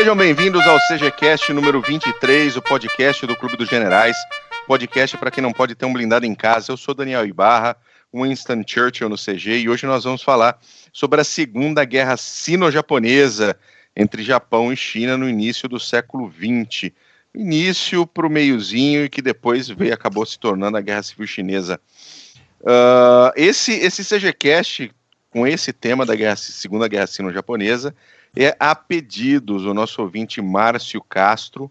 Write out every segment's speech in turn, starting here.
Sejam bem-vindos ao CGCast número 23, o podcast do Clube dos Generais. Podcast para quem não pode ter um blindado em casa. Eu sou Daniel Ibarra, Winston Churchill no CG, e hoje nós vamos falar sobre a Segunda Guerra Sino-Japonesa entre Japão e China no início do século XX. Início para o meiozinho e que depois acabou se tornando a Guerra Civil Chinesa. Esse CGCast, com esse tema da Segunda Guerra Sino-Japonesa, é a pedidos do nosso ouvinte Márcio Castro,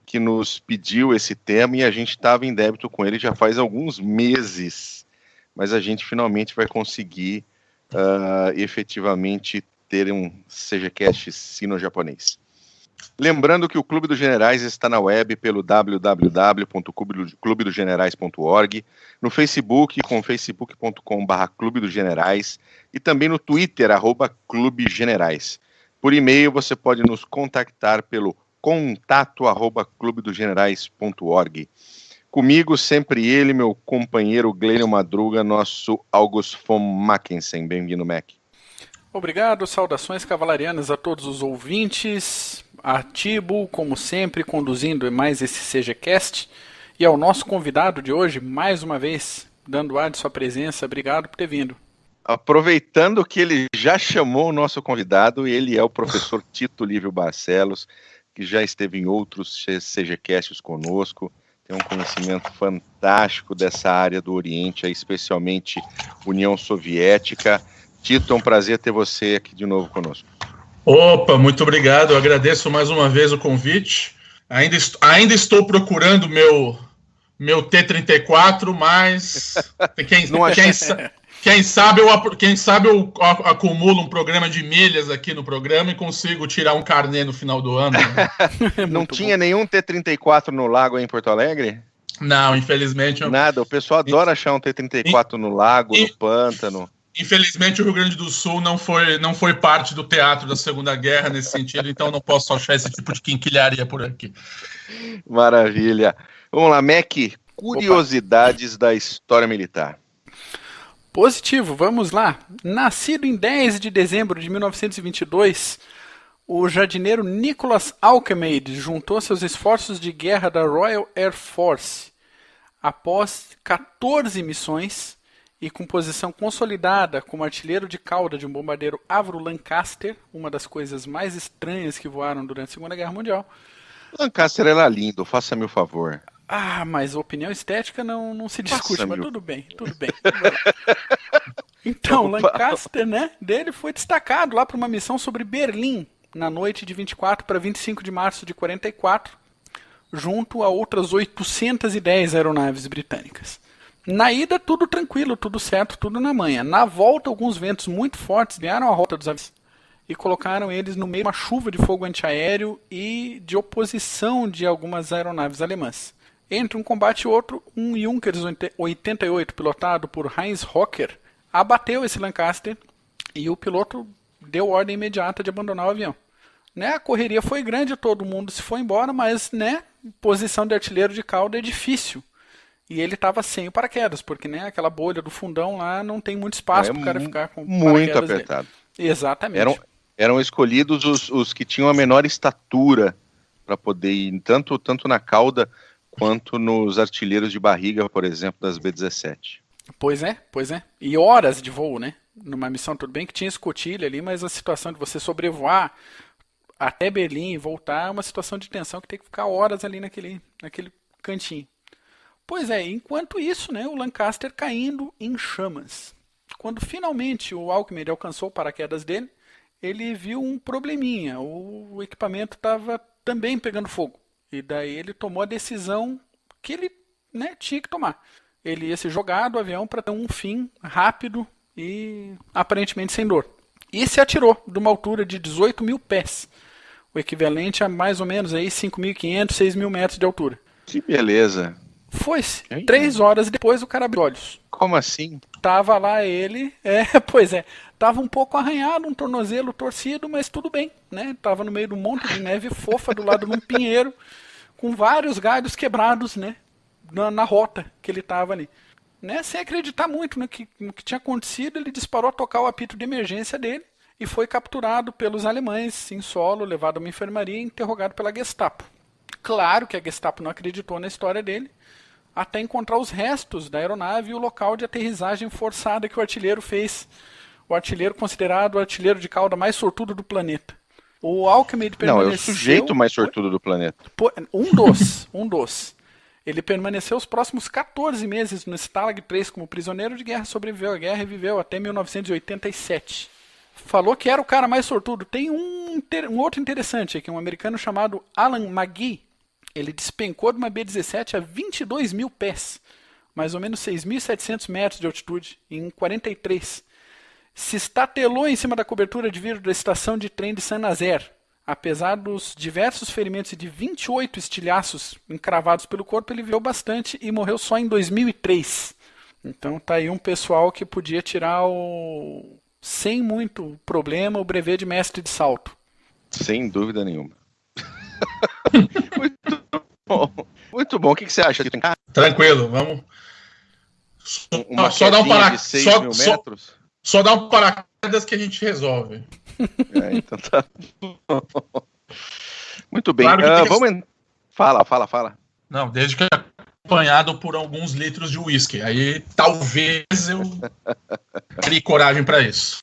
que nos pediu esse tema e a gente estava em débito com ele já faz alguns meses, mas a gente finalmente vai conseguir efetivamente ter um CGCast sino-japonês. Lembrando que o Clube dos Generais está na web pelo www.clubedosgenerais.org, no Facebook com facebook.com/Clube dos Generais e também no Twitter, @ClubeGenerais. Por e-mail você pode nos contactar pelo contato@clubedosgenerais.org. Comigo sempre ele, meu companheiro Glênio Madruga, nosso August von Mackensen. Bem-vindo, Mac. Obrigado, saudações cavalarianas a todos os ouvintes, a Tibo, como sempre, conduzindo mais esse CGCast, e ao nosso convidado de hoje, mais uma vez, dando ar de sua presença. Obrigado por ter vindo. Aproveitando que ele já chamou o nosso convidado, ele é o professor Tito Lívio Barcelos, que já esteve em outros CGCasts conosco, tem um conhecimento fantástico dessa área do Oriente, especialmente União Soviética. Tito, é um prazer ter você aqui de novo conosco. Opa, muito obrigado, eu agradeço mais uma vez o convite. Ainda estou procurando meu T-34, mas quem sabe eu acumulo um programa de milhas aqui no programa e consigo tirar um carnê no final do ano. Né? Não tinha nenhum T-34 no lago aí em Porto Alegre? Não, infelizmente. Nada, o pessoal adora achar um T-34 no lago, no pântano. Infelizmente o Rio Grande do Sul não foi parte do teatro da Segunda Guerra nesse sentido, então não posso achar esse tipo de quinquilharia por aqui. Maravilha. Vamos lá, Mac, curiosidades da história militar. Positivo, vamos lá. Nascido em 10 de dezembro de 1922, o jardineiro Nicholas Alcmeide juntou seus esforços de guerra da Royal Air Force após 14 missões e com posição consolidada como artilheiro de cauda de um bombardeiro Avro Lancaster, uma das coisas mais estranhas que voaram durante a Segunda Guerra Mundial. Lancaster era lindo, faça-me o favor. Ah, mas a opinião estética não se discute, mas tudo bem. Então, Lancaster, dele foi destacado lá para uma missão sobre Berlim, na noite de 24 para 25 de março de 44, junto a outras 810 aeronaves britânicas. Na ida, tudo tranquilo, tudo certo, tudo na manha. Na volta, alguns ventos muito fortes vieram à rota dos aviões e colocaram eles no meio de uma chuva de fogo antiaéreo e de oposição de algumas aeronaves alemãs. Entre um combate e outro, um Junkers 88, pilotado por Heinz Hocker, abateu esse Lancaster e o piloto deu ordem imediata de abandonar o avião. A correria foi grande, todo mundo se foi embora, mas posição de artilheiro de cauda é difícil. E ele estava sem o paraquedas, porque aquela bolha do fundão lá não tem muito espaço para o cara ficar com o paraquedas muito apertado. Dele. Exatamente. Eram escolhidos os que tinham a menor estatura para poder ir tanto na cauda quanto nos artilheiros de barriga, por exemplo, das B-17. Pois é. E horas de voo, numa missão, tudo bem que tinha escotilha ali, mas a situação de você sobrevoar até Berlim e voltar é uma situação de tensão que tem que ficar horas ali naquele cantinho. Pois é, enquanto isso, o Lancaster caindo em chamas. Quando finalmente o Alcmeide alcançou o paraquedas dele, ele viu um probleminha. O equipamento estava também pegando fogo. E daí ele tomou a decisão que ele tinha que tomar. Ele ia se jogar do avião para ter um fim rápido e aparentemente sem dor. E se atirou de uma altura de 18 mil pés. O equivalente a mais ou menos 5.500, 6.000 metros de altura. Que beleza. Foi-se. 3 horas depois o cara abriu olhos. Como assim? Tava lá ele, tava um pouco arranhado, um tornozelo torcido, mas tudo bem, Tava no meio de um monte de neve fofa do lado de um pinheiro, com vários galhos quebrados, na rota que ele tava ali. Sem acreditar muito no que tinha acontecido, ele disparou a tocar o apito de emergência dele e foi capturado pelos alemães em solo, levado a uma enfermaria e interrogado pela Gestapo. Claro que a Gestapo não acreditou na história dele, até encontrar os restos da aeronave e o local de aterrissagem forçada que o artilheiro fez. O artilheiro considerado o artilheiro de cauda mais sortudo do planeta. O Alcmeid permaneceu... Não, é o sujeito mais sortudo do planeta. Um dos. Ele permaneceu os próximos 14 meses no Stalag 3 como prisioneiro de guerra, sobreviveu à guerra e viveu até 1987. Falou que era o cara mais sortudo. Tem um outro interessante aqui, um americano chamado Alan McGee. Ele despencou de uma B-17 a 22 mil pés, mais ou menos 6.700 metros de altitude, em 43. Se estatelou em cima da cobertura de vidro da estação de trem de Saint-Nazaire. Apesar dos diversos ferimentos e de 28 estilhaços encravados pelo corpo, ele viveu bastante e morreu só em 2003. Então tá aí um pessoal que podia tirar sem muito problema o brevet de mestre de salto. Sem dúvida nenhuma. Muito bom. Muito bom. O que você acha? Tranquilo, vamos. Só dar um paraquedas. Só dá um paraquedas que a gente resolve. Então tá bom. Muito bem. Claro vamos. Fala. Não, desde que acompanhado por alguns litros de uísque. Aí talvez eu crie coragem para isso.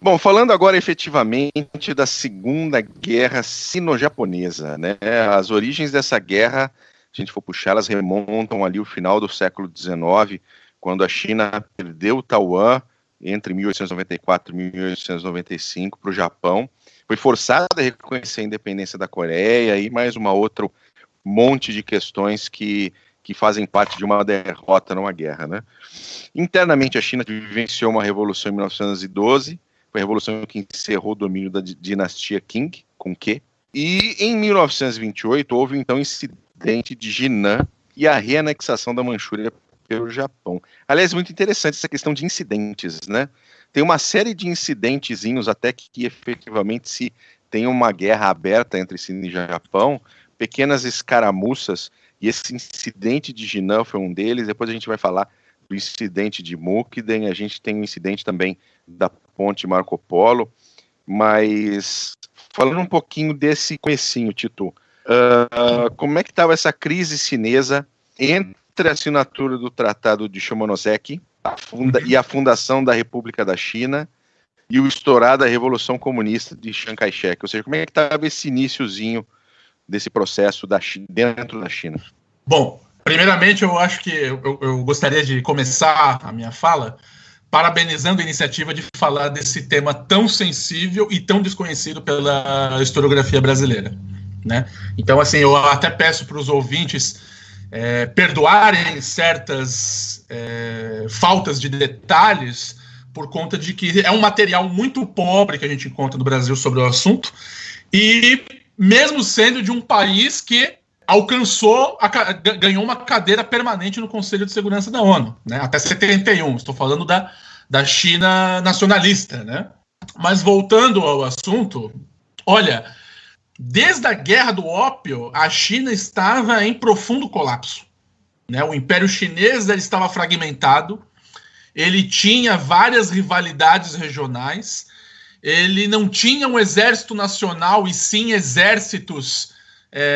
Bom, falando agora efetivamente da Segunda Guerra Sino-Japonesa, né? As origens dessa guerra, se a gente for puxar, elas remontam ali ao final do século XIX, quando a China perdeu Taiwan entre 1894 e 1895 para o Japão, foi forçada a reconhecer a independência da Coreia e mais outro monte de questões que fazem parte de uma derrota numa guerra, né? Internamente, a China vivenciou uma revolução em 1912, foi a revolução que encerrou o domínio da dinastia Qing, com Q, e em 1928 houve então o incidente de Jinan e a reanexação da Manchúria pelo Japão. Aliás, muito interessante essa questão de incidentes, né? Tem uma série de incidentezinhos até que efetivamente se tem uma guerra aberta entre China e Japão, pequenas escaramuças, e esse incidente de Jinan foi um deles. Depois a gente vai falar do incidente de Mukden, a gente tem um incidente também da ponte Marco Polo, mas falando um pouquinho desse comecinho, Tito, como é que estava essa crise chinesa entre a assinatura do Tratado de Shimonoseki e a fundação da República da China e o estourar da Revolução Comunista de Chiang Kai-shek? Ou seja, como é que estava esse iniciozinho desse processo dentro da China? Bom, primeiramente eu acho que eu gostaria de começar a minha fala parabenizando a iniciativa de falar desse tema tão sensível e tão desconhecido pela historiografia brasileira, né? Então, assim, eu até peço para os ouvintes perdoarem certas faltas de detalhes por conta de que é um material muito pobre que a gente encontra no Brasil sobre o assunto, e mesmo sendo de um país que ganhou uma cadeira permanente no Conselho de Segurança da ONU, né, até 71, estou falando da China nacionalista, né? Mas voltando ao assunto, olha, desde a Guerra do Ópio, a China estava em profundo colapso, né? O Império Chinês estava fragmentado, ele tinha várias rivalidades regionais, ele não tinha um exército nacional e sim exércitos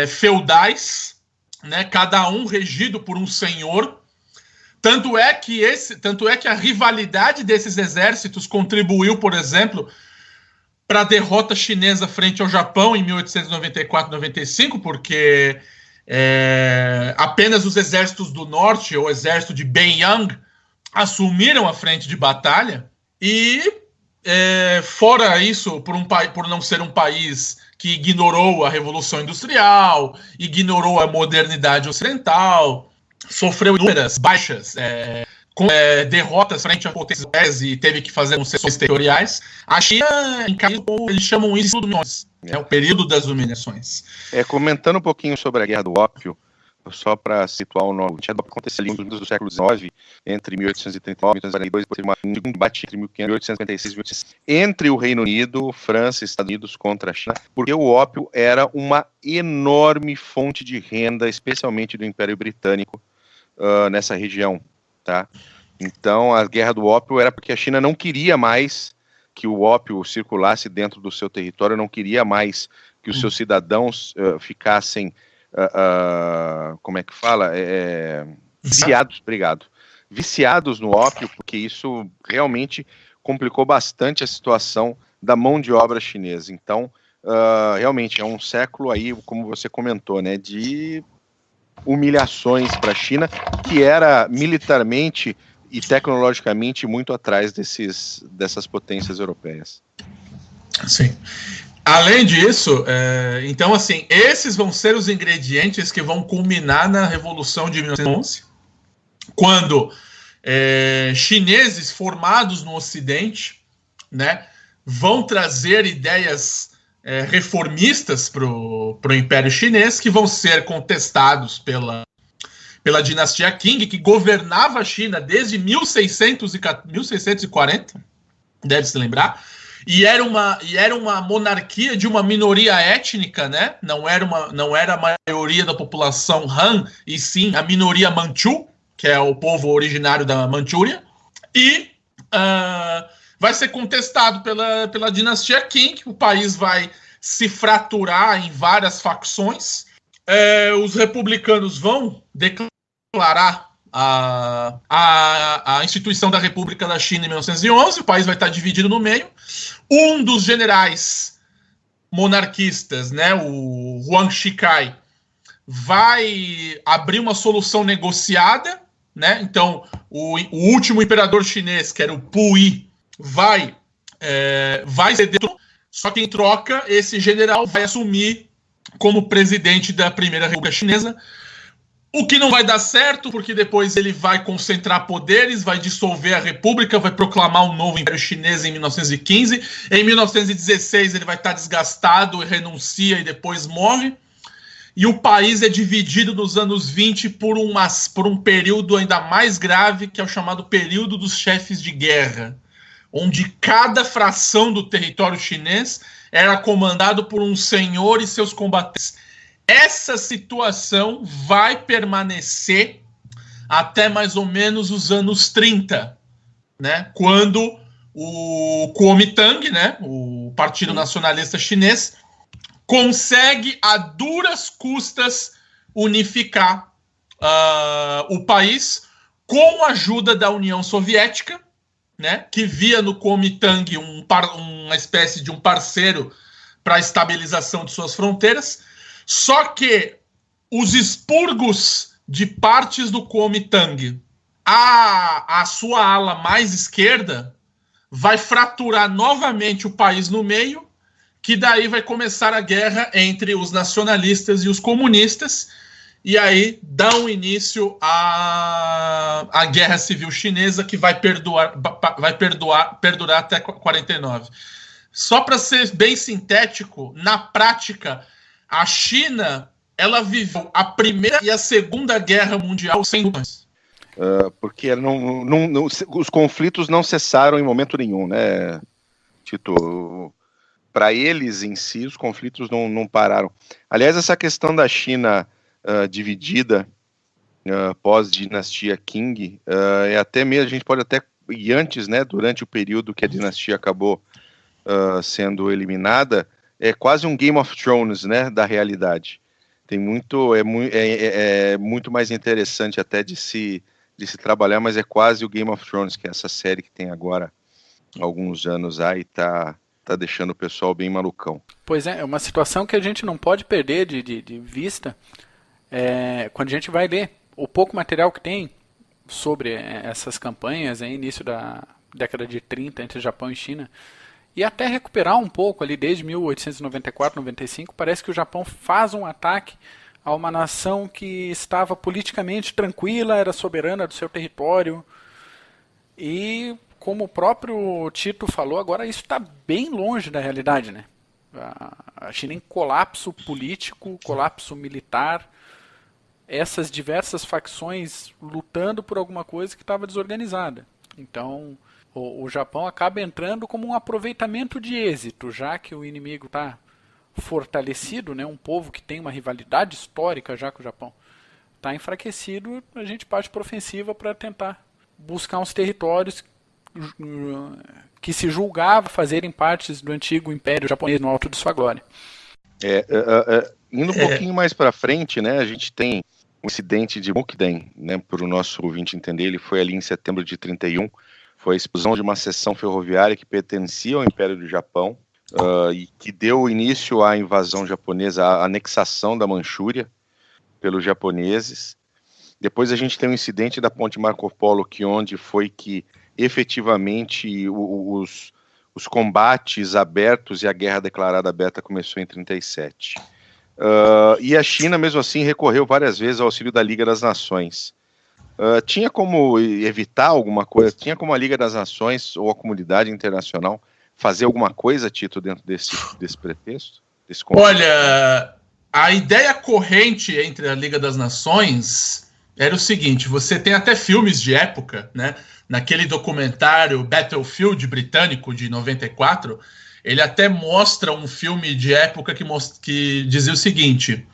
feudais, né? Cada um regido por um senhor. Tanto é que a rivalidade desses exércitos contribuiu, por exemplo, para a derrota chinesa frente ao Japão em 1894-95, porque apenas os exércitos do norte, ou o exército de Beiyang, assumiram a frente de batalha, e fora isso, por não ser um país que ignorou a Revolução Industrial, ignorou a modernidade ocidental, sofreu inúmeras baixas, com derrotas frente a potências e teve que fazer concessões territoriais. A China, eles chamam isso de humilhações, o período das humilhações. Comentando um pouquinho sobre a Guerra do Ópio, só para situar o nome, aconteceu ali no início do século XIX, entre 1839 e 1842, depois teve um segundo embate entre 1856 e 1860, entre o Reino Unido, França e Estados Unidos contra a China, porque o ópio era uma enorme fonte de renda, especialmente do Império Britânico, nessa região, tá? Então a Guerra do Ópio era porque a China não queria mais que o ópio circulasse dentro do seu território, não queria mais que os seus cidadãos ficassem, como é que fala? Viciados, obrigado. Viciados no ópio, porque isso realmente complicou bastante a situação da mão de obra chinesa. Então, realmente é um século aí, como você comentou, né, de humilhações para a China, que era militarmente e tecnologicamente muito atrás dessas potências europeias. Sim. Além disso, então assim, esses vão ser os ingredientes que vão culminar na Revolução de 1911, quando chineses formados no Ocidente, né, vão trazer ideias reformistas para o Império Chinês, que vão ser contestados pela dinastia Qing, que governava a China desde 1640, deve se lembrar, e era uma monarquia de uma minoria étnica, né? Não era a maioria da população Han, e sim a minoria Manchu, que é o povo originário da Manchúria, e vai ser contestado pela dinastia Qing. O país vai se fraturar em várias facções. Os republicanos vão declarar a instituição da República da China em 1911. O país vai estar dividido no meio. Um dos generais monarquistas, né, o Huang Shikai, vai abrir uma solução negociada, né? Então, o último imperador chinês, que era o Puyi, vai ceder, só que em troca esse general vai assumir como presidente da Primeira República Chinesa, o que não vai dar certo, porque depois ele vai concentrar poderes, vai dissolver a República, vai proclamar um novo Império Chinês em 1915. Em 1916 ele vai estar desgastado, renuncia e depois morre. E o país é dividido nos anos 20 por um período ainda mais grave, que é o chamado período dos chefes de guerra, onde cada fração do território chinês era comandado por um senhor e seus combatentes. Essa situação vai permanecer até mais ou menos os anos 30, né? Quando o Kuomintang, né, o Partido Nacionalista Chinês, consegue a duras custas unificar o país com a ajuda da União Soviética, né, que via no Kuomintang uma espécie de um parceiro para a estabilização de suas fronteiras. Só que os expurgos de partes do Kuomintang, a sua ala mais esquerda, vai fraturar novamente o país no meio, que daí vai começar a guerra entre os nacionalistas e os comunistas, e aí dá um início à Guerra Civil Chinesa, que vai perdurar até 49. Só para ser bem sintético, na prática, a China, ela viveu a Primeira e a Segunda Guerra Mundial sem dúvidas. Porque os conflitos não cessaram em momento nenhum, né, Tito? Para eles em si, os conflitos não pararam. Aliás, essa questão da China dividida pós-dinastia Qing, até mesmo, a gente pode até ir antes, né, durante o período que a dinastia acabou sendo eliminada, é quase um Game of Thrones, né, da realidade. Tem muito mais interessante até de se trabalhar, mas é quase o Game of Thrones, que é essa série que tem agora alguns anos aí, tá deixando o pessoal bem malucão. Pois é uma situação que a gente não pode perder de vista quando a gente vai ler o pouco material que tem sobre essas campanhas, início da década de 30 entre Japão e China, e até recuperar um pouco ali desde 1894, 95, parece que o Japão faz um ataque a uma nação que estava politicamente tranquila, era soberana do seu território, e como o próprio Tito falou, agora isso está bem longe da realidade, né? A China em colapso político, colapso militar, essas diversas facções lutando por alguma coisa que estava desorganizada. Então, o Japão acaba entrando como um aproveitamento de êxito, já que o inimigo está fortalecido, né? Um povo que tem uma rivalidade histórica já com o Japão está enfraquecido, a gente parte para a ofensiva para tentar buscar uns territórios que se julgava fazerem partes do antigo Império Japonês no alto de sua glória. Indo um pouquinho mais para frente, né, a gente tem o incidente de Mukden, né, para o nosso ouvinte entender, ele foi ali em setembro de 31, foi a explosão de uma seção ferroviária que pertencia ao Império do Japão, e que deu início à invasão japonesa, à anexação da Manchúria pelos japoneses. Depois a gente tem o incidente da ponte Marco Polo, onde foi que efetivamente os combates abertos e a guerra declarada aberta começou em 37. E a China, mesmo assim, recorreu várias vezes ao auxílio da Liga das Nações. Tinha como evitar alguma coisa? Tinha como a Liga das Nações ou a comunidade internacional fazer alguma coisa, Tito, dentro desse pretexto? Olha, a ideia corrente entre a Liga das Nações era o seguinte: você tem até filmes de época, né? Naquele documentário Battlefield britânico de 94, ele até mostra um filme de época que dizia o seguinte: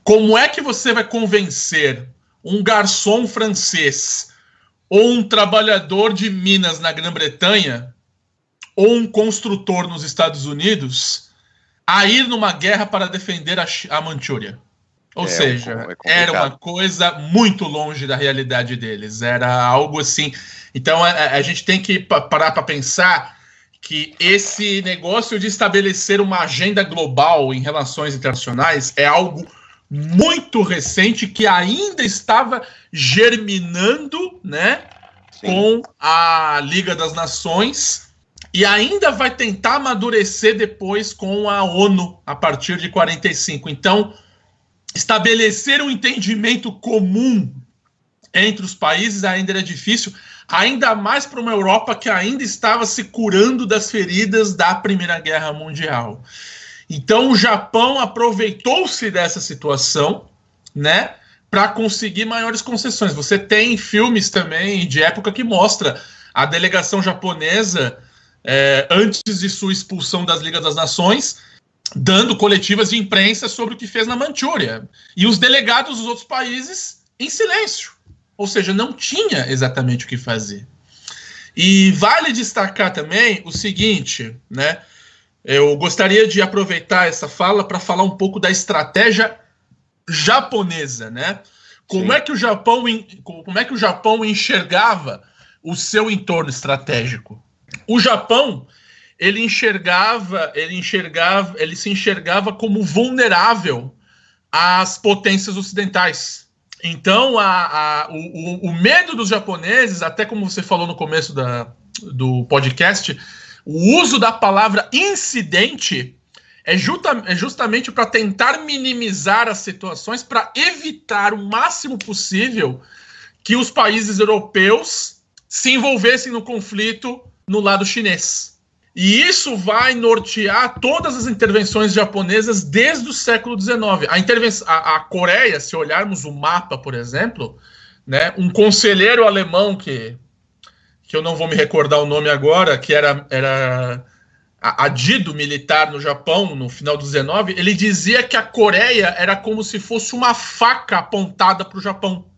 como é que você vai convencer um garçom francês ou um trabalhador de minas na Grã-Bretanha ou um construtor nos Estados Unidos a ir numa guerra para defender a Manchúria? Ou seja, era uma coisa muito longe da realidade deles. Era algo assim. Então a gente tem que parar para pensar que esse negócio de estabelecer uma agenda global em relações internacionais é algo muito recente, que ainda estava germinando, né, com a Liga das Nações, e ainda vai tentar amadurecer depois com a ONU a partir de 45. Então, estabelecer um entendimento comum entre os países ainda era difícil, ainda mais para uma Europa que ainda estava se curando das feridas da Primeira Guerra Mundial. Então o Japão aproveitou-se dessa situação, né, para conseguir maiores concessões. Você tem filmes também de época que mostra a delegação japonesa, antes de sua expulsão das Ligas das Nações, dando coletivas de imprensa sobre o que fez na Manchúria. E os delegados dos outros países em silêncio. Ou seja, não tinha exatamente o que fazer. E vale destacar também o seguinte, né? Eu gostaria de aproveitar essa fala para falar um pouco da estratégia japonesa, né? Como é que o Japão enxergava o seu entorno estratégico? O Japão, ele se enxergava como vulnerável às potências ocidentais. Então, o medo dos japoneses, até como você falou no começo do podcast, o uso da palavra incidente é justamente para tentar minimizar as situações, para evitar o máximo possível que os países europeus se envolvessem no conflito no lado chinês. E isso vai nortear todas as intervenções japonesas desde o século XIX. A Coreia, se olharmos o mapa, por exemplo, né, um conselheiro alemão que eu não vou me recordar o nome agora, que era adido militar no Japão no final do XIX, ele dizia que a Coreia era como se fosse uma faca apontada para o Japão.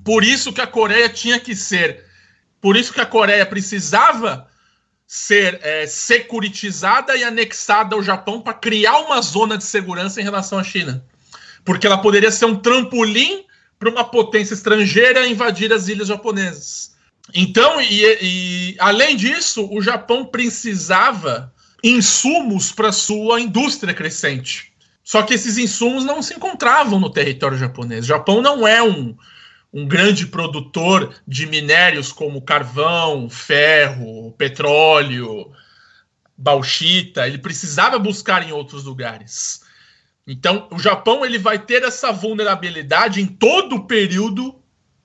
Por isso que a Coreia precisava ser securitizada e anexada ao Japão para criar uma zona de segurança em relação à China. Porque ela poderia ser um trampolim para uma potência estrangeira invadir as ilhas japonesas. Então, além disso, o Japão precisava insumos para sua indústria crescente. Só que esses insumos não se encontravam no território japonês. O Japão não é um grande produtor de minérios como carvão, ferro, petróleo, bauxita. Ele precisava buscar em outros lugares. Então, o Japão ele vai ter essa vulnerabilidade em todo o período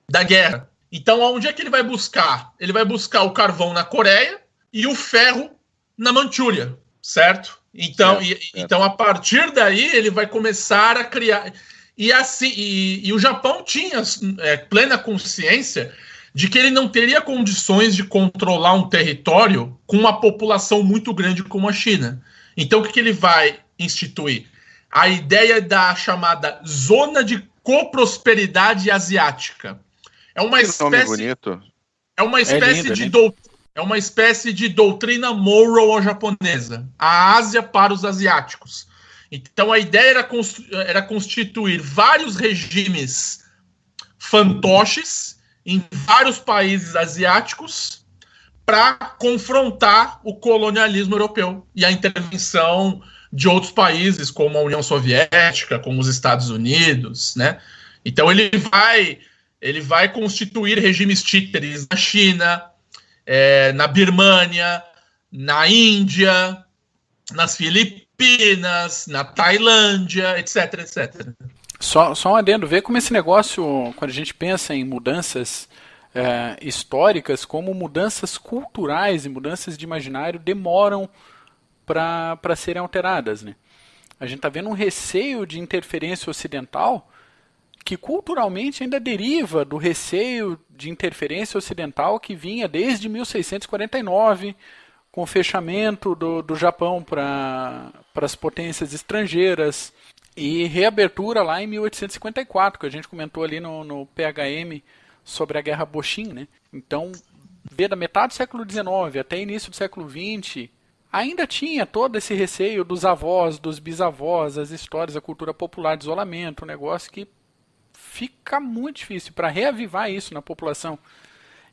da guerra. Então, onde é que ele vai buscar? Ele vai buscar o carvão na Coreia e o ferro na Manchúria, certo? Então, então a partir daí, ele vai começar a criar... E o Japão tinha plena consciência de que ele não teria condições de controlar um território com uma população muito grande como a China. Então, o que ele vai instituir? A ideia da chamada Zona de Coprosperidade Asiática. É uma espécie, bonito. É uma espécie lindo, de né? é uma espécie de doutrina Monroe japonesa, a Ásia para os asiáticos. Então a ideia era constituir vários regimes fantoches em vários países asiáticos para confrontar o colonialismo europeu e a intervenção de outros países, como a União Soviética, como os Estados Unidos, né? Então ele vai constituir regimes títeres na China, na Birmânia, na Índia, nas Filipinas, na Tailândia, etc, etc. Só um adendo, vê como esse negócio, quando a gente pensa em mudanças históricas, como mudanças culturais e mudanças de imaginário demoram para serem alteradas, né? A gente está vendo um receio de interferência ocidental que culturalmente ainda deriva do receio de interferência ocidental que vinha desde 1649, com o fechamento do Japão para as potências estrangeiras e reabertura lá em 1854, que a gente comentou ali no PHM sobre a Guerra Boshin, né? Então, da metade do século XIX até início do século XX, ainda tinha todo esse receio dos avós, dos bisavós, as histórias, a cultura popular de isolamento, um negócio que fica muito difícil para reavivar isso na população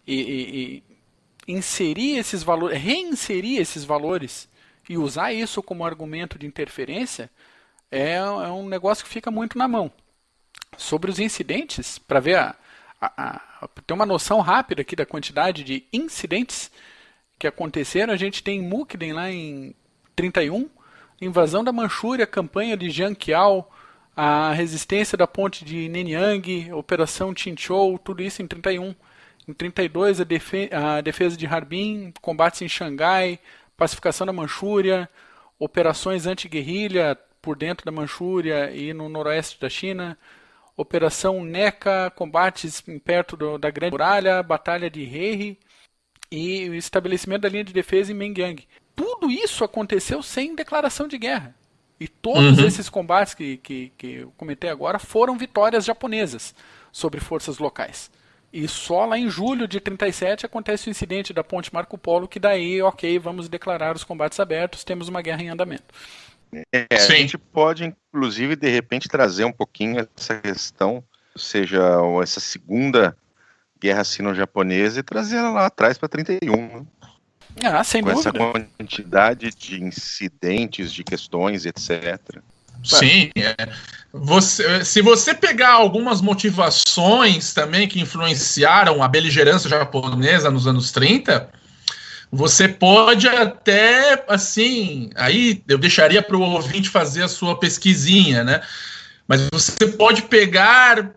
e inserir esses valores, reinserir esses valores e usar isso como argumento de interferência é um negócio que fica muito na mão. Sobre os incidentes, para ver ter uma noção rápida aqui da quantidade de incidentes que aconteceram, a gente tem Mukden lá em 31, invasão da Manchúria, campanha de Jiang Qiao, a resistência da ponte de Nanyang, operação Chinchou, tudo isso em 31. Em 32, a defesa de Harbin, combates em Xangai, pacificação da Manchúria, operações anti-guerrilha por dentro da Manchúria e no noroeste da China, operação NECA, combates perto da Grande Muralha, batalha de Heihe e o estabelecimento da linha de defesa em Mengyang. Tudo isso aconteceu sem declaração de guerra. E todos esses combates que eu comentei agora foram vitórias japonesas sobre forças locais. E só lá em julho de 37 acontece o incidente da ponte Marco Polo, que daí, ok, vamos declarar os combates abertos, temos uma guerra em andamento. A gente pode, inclusive, de repente, trazer um pouquinho essa questão, ou seja, essa segunda guerra sino-japonesa e trazer ela lá atrás para 31, né? Sem com dúvida. Essa quantidade de incidentes, de questões, etc. Sim. Se você pegar algumas motivações também que influenciaram a beligerância japonesa nos anos 30, você pode até, assim, aí eu deixaria para o ouvinte fazer a sua pesquisinha, né? Mas você pode pegar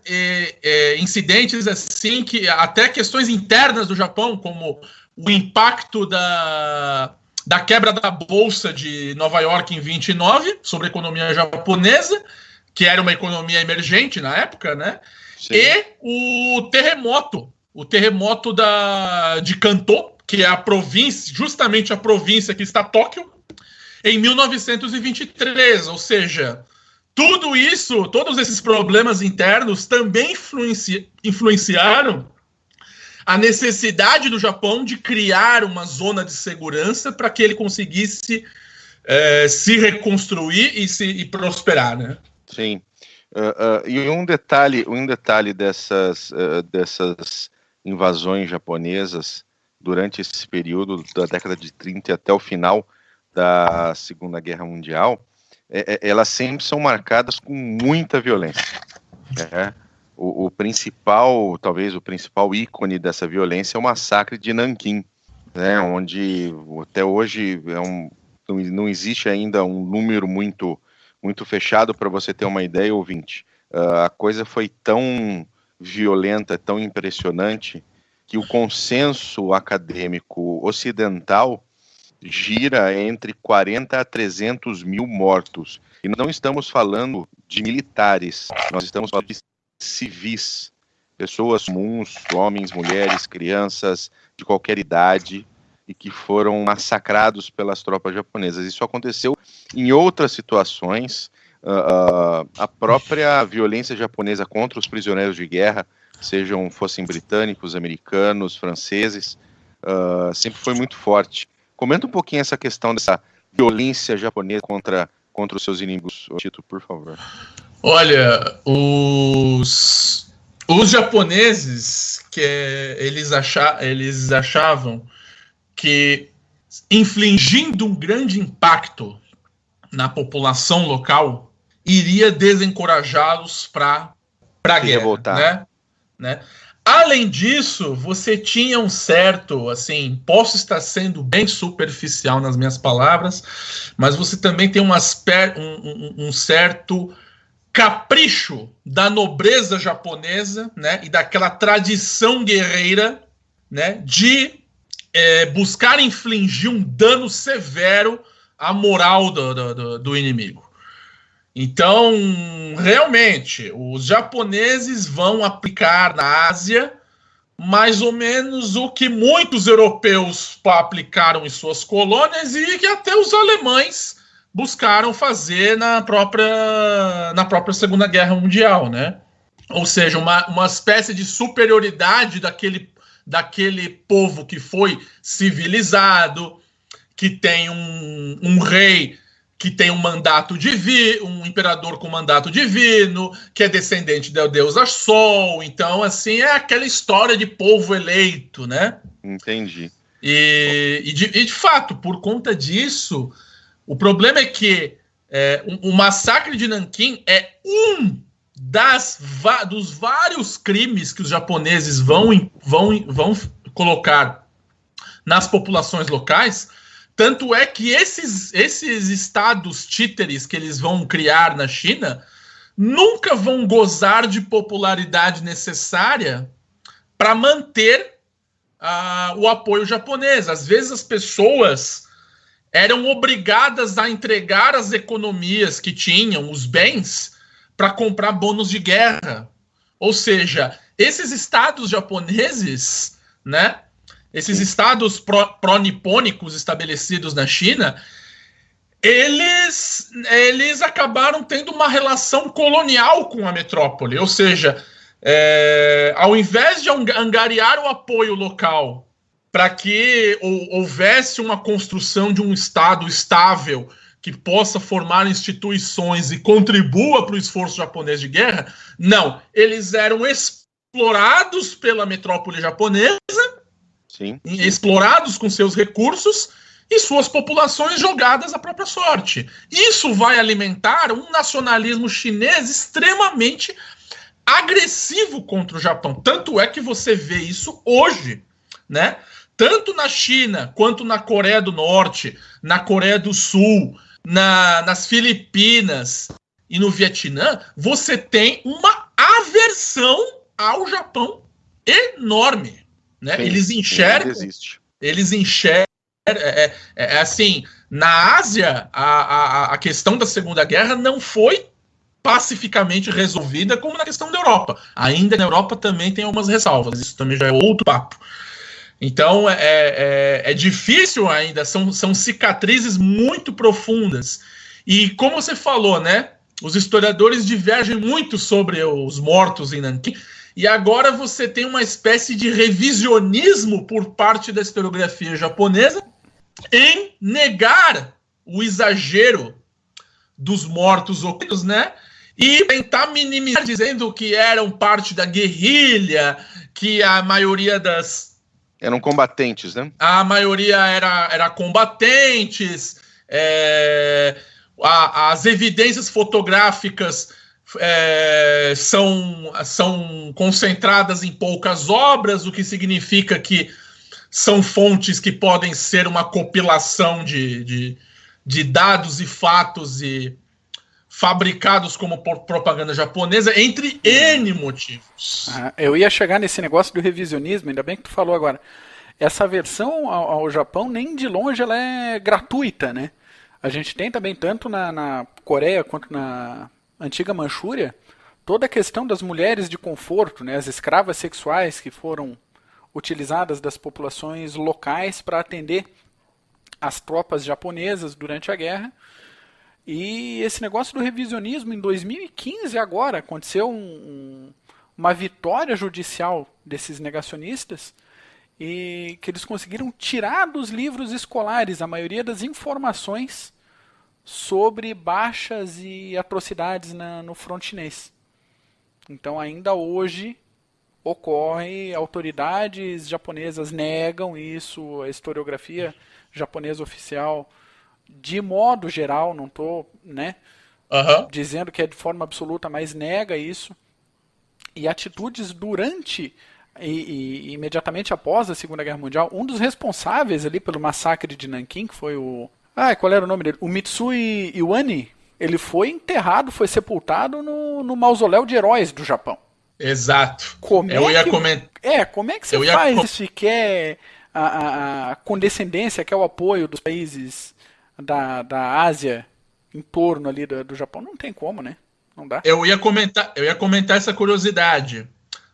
incidentes assim, que até questões internas do Japão, como o impacto da quebra da Bolsa de Nova York em 29 sobre a economia japonesa, que era uma economia emergente na época, né? Sim. E o terremoto de Kanto, que é a província, justamente a província que está Tóquio, em 1923, ou seja, tudo isso, todos esses problemas internos também influenciaram a necessidade do Japão de criar uma zona de segurança para que ele conseguisse se reconstruir e prosperar, né? Sim. E um detalhe dessas invasões japonesas durante esse período da década de 30 até o final da Segunda Guerra Mundial, elas sempre são marcadas com muita violência. Talvez o principal ícone dessa violência é o massacre de Nanquim, né, onde até hoje não existe ainda um número muito fechado para você ter uma ideia, ouvinte. A coisa foi tão violenta, tão impressionante, que o consenso acadêmico ocidental gira entre 40 a 300 mil mortos. E não estamos falando de militares, nós estamos falando de civis, pessoas comuns, homens, mulheres, crianças de qualquer idade, e que foram massacrados pelas tropas japonesas. Isso aconteceu em outras situações. A própria violência japonesa contra os prisioneiros de guerra, fossem britânicos, americanos, franceses, sempre foi muito forte. Comenta um pouquinho essa questão dessa violência japonesa contra os seus inimigos, Tito, por favor. Olha, os japoneses, eles achavam que infligindo um grande impacto na população local iria desencorajá-los para a guerra, revoltar. Né? Além disso, você tinha um certo, assim, posso estar sendo bem superficial nas minhas palavras, mas você também tem um certo capricho da nobreza japonesa, né, e daquela tradição guerreira, né, de buscar infligir um dano severo à moral do inimigo. Então, realmente, os japoneses vão aplicar na Ásia mais ou menos o que muitos europeus aplicaram em suas colônias e que até os alemães buscaram fazer na própria Segunda Guerra Mundial, né? Ou seja, uma espécie de superioridade daquele povo que foi civilizado, que tem um rei que tem um mandato divino, um imperador com mandato divino, que é descendente da deusa Sol. Então, assim, é aquela história de povo eleito, né? Entendi. E de fato, por conta disso, o problema é que o massacre de Nanquim é um dos vários crimes que os japoneses vão colocar nas populações locais. Tanto é que esses estados títeres que eles vão criar na China nunca vão gozar de popularidade necessária para manter o apoio japonês. Às vezes as pessoas eram obrigadas a entregar as economias que tinham, os bens, para comprar bônus de guerra. Ou seja, esses estados japoneses, né? Esses estados pró-nipônicos estabelecidos na China, eles acabaram tendo uma relação colonial com a metrópole. Ou seja, ao invés de angariar o apoio local para que houvesse uma construção de um estado estável que possa formar instituições e contribua para o esforço japonês de guerra, não. Eles eram explorados pela metrópole japonesa, Sim. explorados com seus recursos e suas populações jogadas à própria sorte. Isso vai alimentar um nacionalismo chinês extremamente agressivo contra o Japão. Tanto é que você vê isso hoje, né? Tanto na China, quanto na Coreia do Norte, na Coreia do Sul, nas Filipinas e no Vietnã, você tem uma aversão ao Japão enorme. Né? Sim, eles enxergam, assim, na Ásia, a questão da Segunda Guerra não foi pacificamente resolvida como na questão da Europa. Ainda na Europa também tem algumas ressalvas, isso também já é outro papo. Então, é difícil ainda, são cicatrizes muito profundas. E como você falou, né, os historiadores divergem muito sobre os mortos em Nanquim, e agora você tem uma espécie de revisionismo por parte da historiografia japonesa em negar o exagero dos mortos ocorridos, né? E tentar minimizar, dizendo que eram parte da guerrilha, que a maioria eram combatentes, né? A maioria era combatentes, as evidências fotográficas são concentradas em poucas obras, o que significa que são fontes que podem ser uma compilação de dados e fatos e fabricados como propaganda japonesa, entre N motivos. Eu ia chegar nesse negócio do revisionismo, ainda bem que tu falou agora. Essa versão ao Japão, nem de longe, ela é gratuita, né? A gente tem também, tanto na Coreia quanto na antiga Manchúria, toda a questão das mulheres de conforto, né, as escravas sexuais que foram utilizadas das populações locais para atender as tropas japonesas durante a guerra. E esse negócio do revisionismo, em 2015 agora, aconteceu uma vitória judicial desses negacionistas, e que eles conseguiram tirar dos livros escolares a maioria das informações sobre baixas e atrocidades no fronte chinês. Então ainda hoje ocorre, autoridades japonesas negam isso, a historiografia japonesa oficial, de modo geral, não estou dizendo que é de forma absoluta, mas nega isso. E atitudes durante e imediatamente após a Segunda Guerra Mundial, um dos responsáveis ali pelo massacre de Nanquim, que foi qual era o nome dele? O Mitsui Iwani, ele foi enterrado, foi sepultado no mausoléu de heróis do Japão. Exato. Como é que você faz isso e quer a condescendência, quer o apoio dos países da Ásia em torno ali do Japão? Não tem como, né? Não dá. Eu ia comentar essa curiosidade.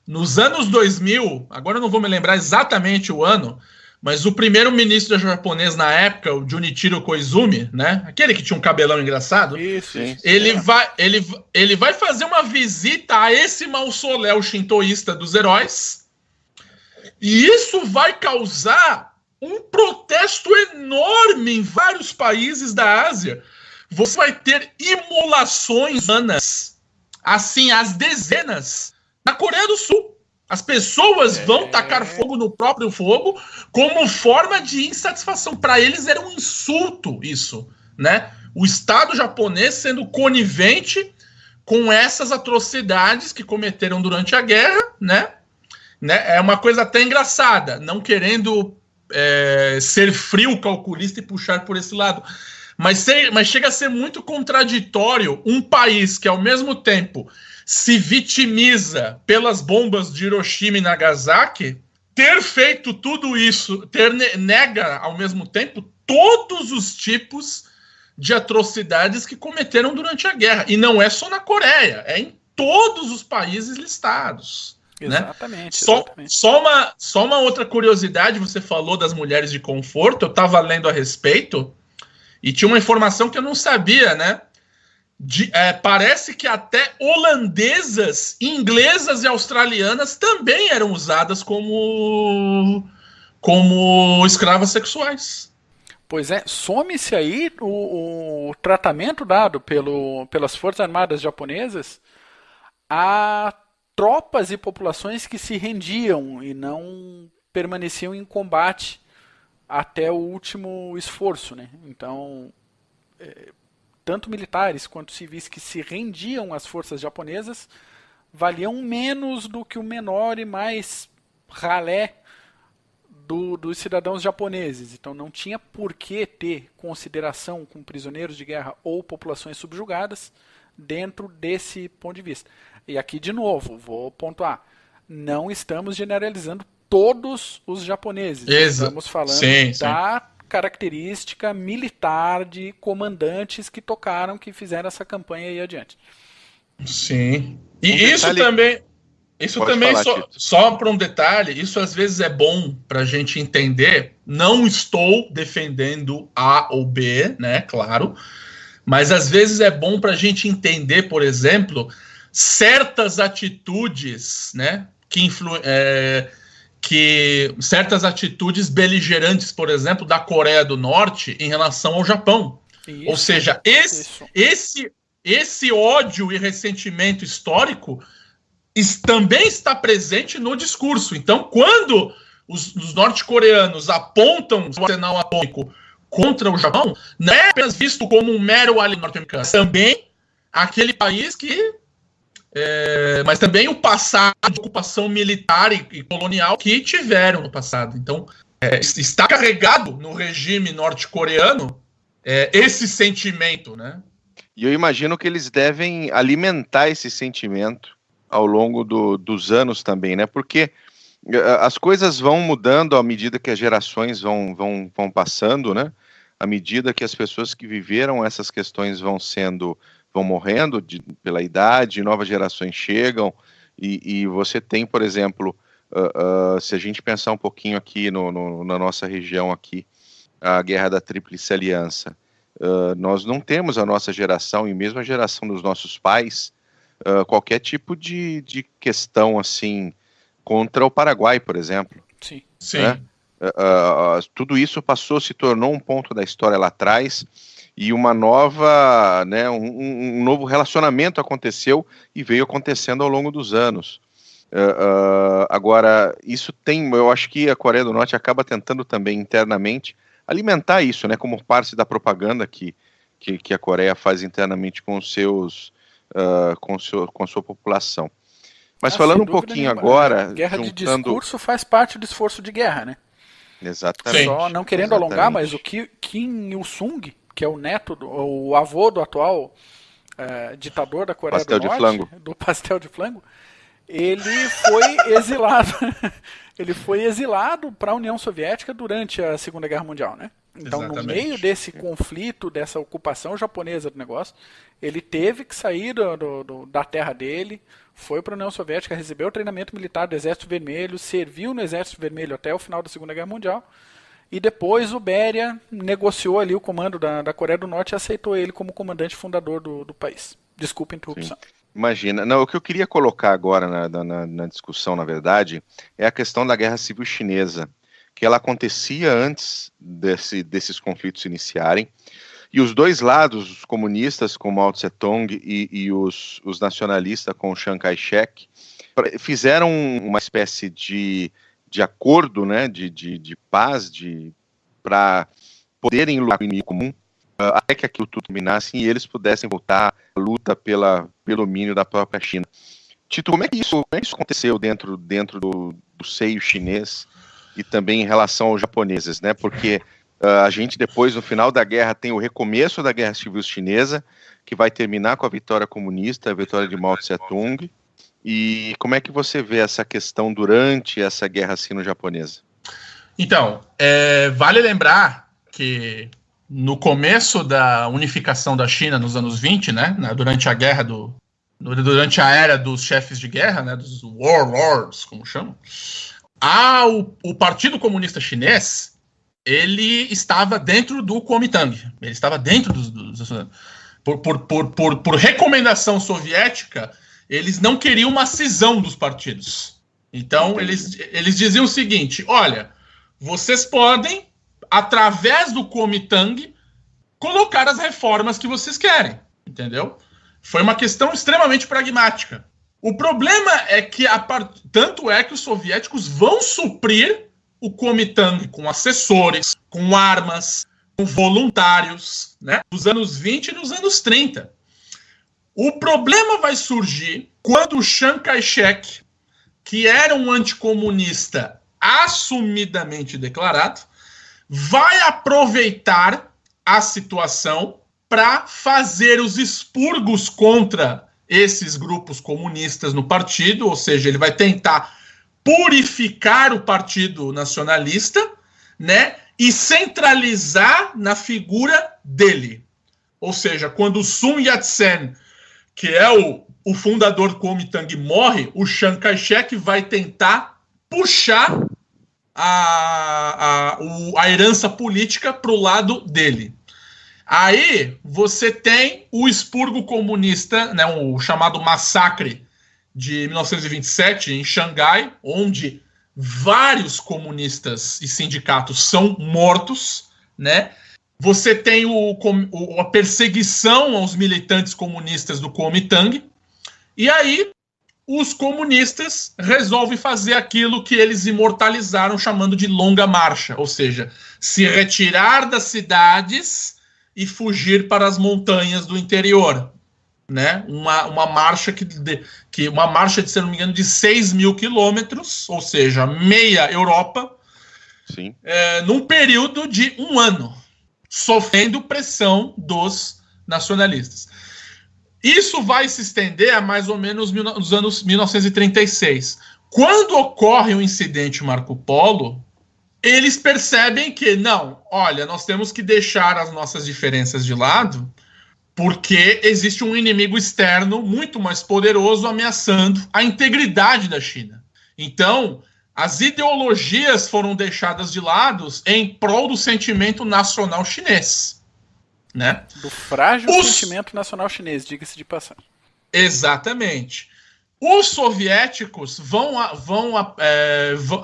Nos anos 2000, agora eu não vou me lembrar exatamente o ano, mas o primeiro-ministro japonês na época, o Junichiro Koizumi, né? Aquele que tinha um cabelão engraçado, ele vai fazer uma visita a esse mausoléu shintoísta dos heróis, e isso vai causar um protesto enorme em vários países da Ásia. Você vai ter imolações humanas, assim, às dezenas, na Coreia do Sul. As pessoas vão tacar fogo no próprio fogo como forma de insatisfação. Para eles era um insulto isso, né? O Estado japonês sendo conivente com essas atrocidades que cometeram durante a guerra, né? É uma coisa até engraçada, não querendo ser frio, calculista e puxar por esse lado. Mas chega a ser muito contraditório um país que, ao mesmo tempo, se vitimiza pelas bombas de Hiroshima e Nagasaki, ter feito tudo isso, nega, ao mesmo tempo, todos os tipos de atrocidades que cometeram durante a guerra. E não é só na Coreia, é em todos os países listados. Exatamente. Né? Só uma outra curiosidade, você falou das mulheres de conforto, eu estava lendo a respeito, e tinha uma informação que eu não sabia, né? Parece que até holandesas, inglesas e australianas também eram usadas como escravas sexuais. Pois é, some-se aí o tratamento dado pelas Forças Armadas japonesas a tropas e populações que se rendiam e não permaneciam em combate até o último esforço, né? Então, tanto militares quanto civis que se rendiam às forças japonesas valiam menos do que o menor e mais ralé dos cidadãos japoneses. Então não tinha por que ter consideração com prisioneiros de guerra ou populações subjugadas dentro desse ponto de vista. E aqui, de novo, vou pontuar, não estamos generalizando todos os japoneses. Estamos falando da característica militar de comandantes que tocaram, que fizeram essa campanha aí adiante. Sim. E isso também, só para um detalhe, isso às vezes é bom para a gente entender. Não estou defendendo A ou B, né? Claro. Mas às vezes é bom para a gente entender, por exemplo, certas atitudes, né? Certas atitudes beligerantes, por exemplo, da Coreia do Norte em relação ao Japão. Isso, ou seja, esse ódio e ressentimento histórico também está presente no discurso. Então, quando os norte-coreanos apontam o arsenal atômico contra o Japão, não é apenas visto como um mero aliado norte-americano, também aquele país que... mas também o passado de ocupação militar e colonial que tiveram no passado. Então, está carregado no regime norte-coreano esse sentimento, né? E eu imagino que eles devem alimentar esse sentimento ao longo dos anos também, né? Porque as coisas vão mudando à medida que as gerações vão passando, né? À medida que as pessoas que viveram essas questões vão morrendo pela idade, novas gerações chegam, e você tem, por exemplo, se a gente pensar um pouquinho aqui na nossa região aqui, a Guerra da Tríplice Aliança, nós não temos a nossa geração, e mesmo a geração dos nossos pais, qualquer tipo de questão assim contra o Paraguai, por exemplo. Sim. Sim. Né? Tudo isso se tornou um ponto da história lá atrás, e uma nova, né, um novo relacionamento aconteceu e veio acontecendo ao longo dos anos. Agora, eu acho que a Coreia do Norte acaba tentando também internamente alimentar isso, né, como parte da propaganda que a Coreia faz internamente com com sua população. Mas falando um pouquinho agora... Guerra de discurso faz parte do esforço de guerra, né? Exatamente. Só não querendo alongar, mas o Kim Il-sung, que é o avô do atual ditador da Coreia do Norte, do pastel de flango, ele foi exilado. Ele foi exilado para a União Soviética durante a Segunda Guerra Mundial, né? Então, no meio desse conflito, dessa ocupação japonesa do negócio, ele teve que sair da terra dele, foi para a União Soviética, recebeu o treinamento militar do Exército Vermelho, serviu no Exército Vermelho até o final da Segunda Guerra Mundial, e depois o Beria negociou ali o comando da Coreia do Norte e aceitou ele como comandante fundador do país. Desculpa a interrupção. Sim. Imagina. Não, o que eu queria colocar agora na discussão, na verdade, é a questão da Guerra Civil Chinesa, que ela acontecia antes desses conflitos iniciarem, e os dois lados, os comunistas com Mao Tse-tung e os nacionalistas com Chiang Kai-shek, fizeram uma espécie de acordo, né, de paz, para poderem lutar no inimigo comum, até que aquilo tudo terminasse e eles pudessem voltar à luta pelo domínio da própria China. Tito, como é que isso aconteceu dentro do seio chinês e também em relação aos japoneses, né? Porque a gente depois, no final da guerra, tem o recomeço da Guerra Civil Chinesa, que vai terminar com a vitória comunista, a vitória de Mao Tse-tung. E como é que você vê essa questão durante essa guerra sino-japonesa? Então, vale lembrar que no começo da unificação da China nos anos 20, né, durante a era dos chefes de guerra, né, dos warlords, como chamam, o Partido Comunista Chinês, ele estava dentro do Kuomintang, ele estava dentro por recomendação soviética, eles não queriam uma cisão dos partidos. Então, eles diziam o seguinte: olha, vocês podem, através do Kuomintang, colocar as reformas que vocês querem, entendeu? Foi uma questão extremamente pragmática. O problema é que, tanto é que os soviéticos vão suprir o Kuomintang com assessores, com armas, com voluntários, né, nos anos 20 e nos anos 30. O problema vai surgir quando o Chiang Kai-shek, que era um anticomunista assumidamente declarado, vai aproveitar a situação para fazer os expurgos contra esses grupos comunistas no partido, ou seja, ele vai tentar purificar o Partido Nacionalista, né, e centralizar na figura dele. Ou seja, quando o Sun Yat-sen, que é o fundador do Kuomintang, morre, o Chiang Kai-shek vai tentar puxar a herança política para o lado dele. Aí você tem o expurgo comunista, né, o chamado massacre de 1927 em Xangai, onde vários comunistas e sindicatos são mortos, né? Você tem a perseguição aos militantes comunistas do Kuomintang, e aí os comunistas resolvem fazer aquilo que eles imortalizaram chamando de longa marcha, ou seja, se retirar das cidades e fugir para as montanhas do interior, né? Uma marcha uma marcha de, se não me engano, de 6.000 quilômetros, ou seja, meia Europa, sim, num período de 1 ano, sofrendo pressão dos nacionalistas. Isso vai se estender a mais ou menos nos anos 1936. Quando ocorre o incidente Marco Polo, eles percebem que, não, olha, nós temos que deixar as nossas diferenças de lado, porque existe um inimigo externo muito mais poderoso ameaçando a integridade da China. Então, as ideologias foram deixadas de lado em prol do sentimento nacional chinês, né? Do frágil sentimento nacional chinês, diga-se de passagem. Exatamente. Os soviéticos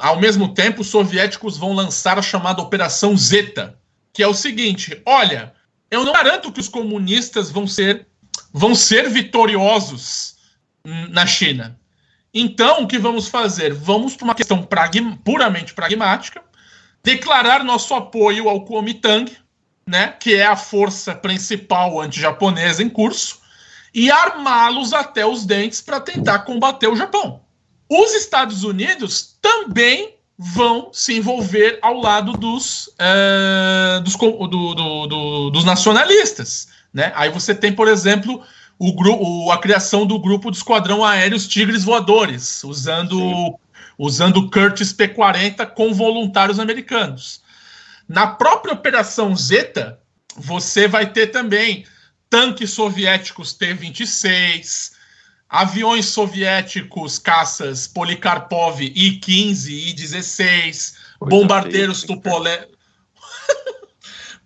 ao mesmo tempo, os soviéticos vão lançar a chamada Operação Zeta, que é o seguinte: olha, eu não garanto que os comunistas vão ser vitoriosos na China. Então, o que vamos fazer? Vamos, por uma questão puramente pragmática, declarar nosso apoio ao Kuomintang, né, que é a força principal anti-japonesa em curso, e armá-los até os dentes para tentar combater o Japão. Os Estados Unidos também vão se envolver ao lado dos nacionalistas, né? Aí você tem, por exemplo, a criação do grupo do Esquadrão Aéreos Tigres Voadores, usando Curtiss P-40 com voluntários americanos. Na própria Operação Zeta, você vai ter também tanques soviéticos T-26, aviões soviéticos caças Polikarpov I-15 e I-16, bombardeiros Tupolev,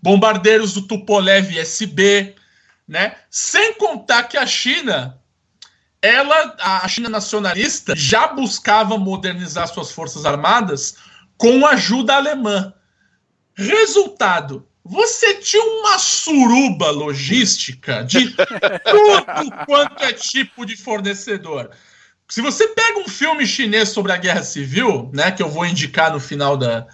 bombardeiros do Tupolev SB, né? Sem contar que a China nacionalista já buscava modernizar suas forças armadas com ajuda alemã. Resultado: você tinha uma suruba logística de tudo quanto é tipo de fornecedor. Se você pega um filme chinês sobre a Guerra Civil, né, que eu vou indicar no final do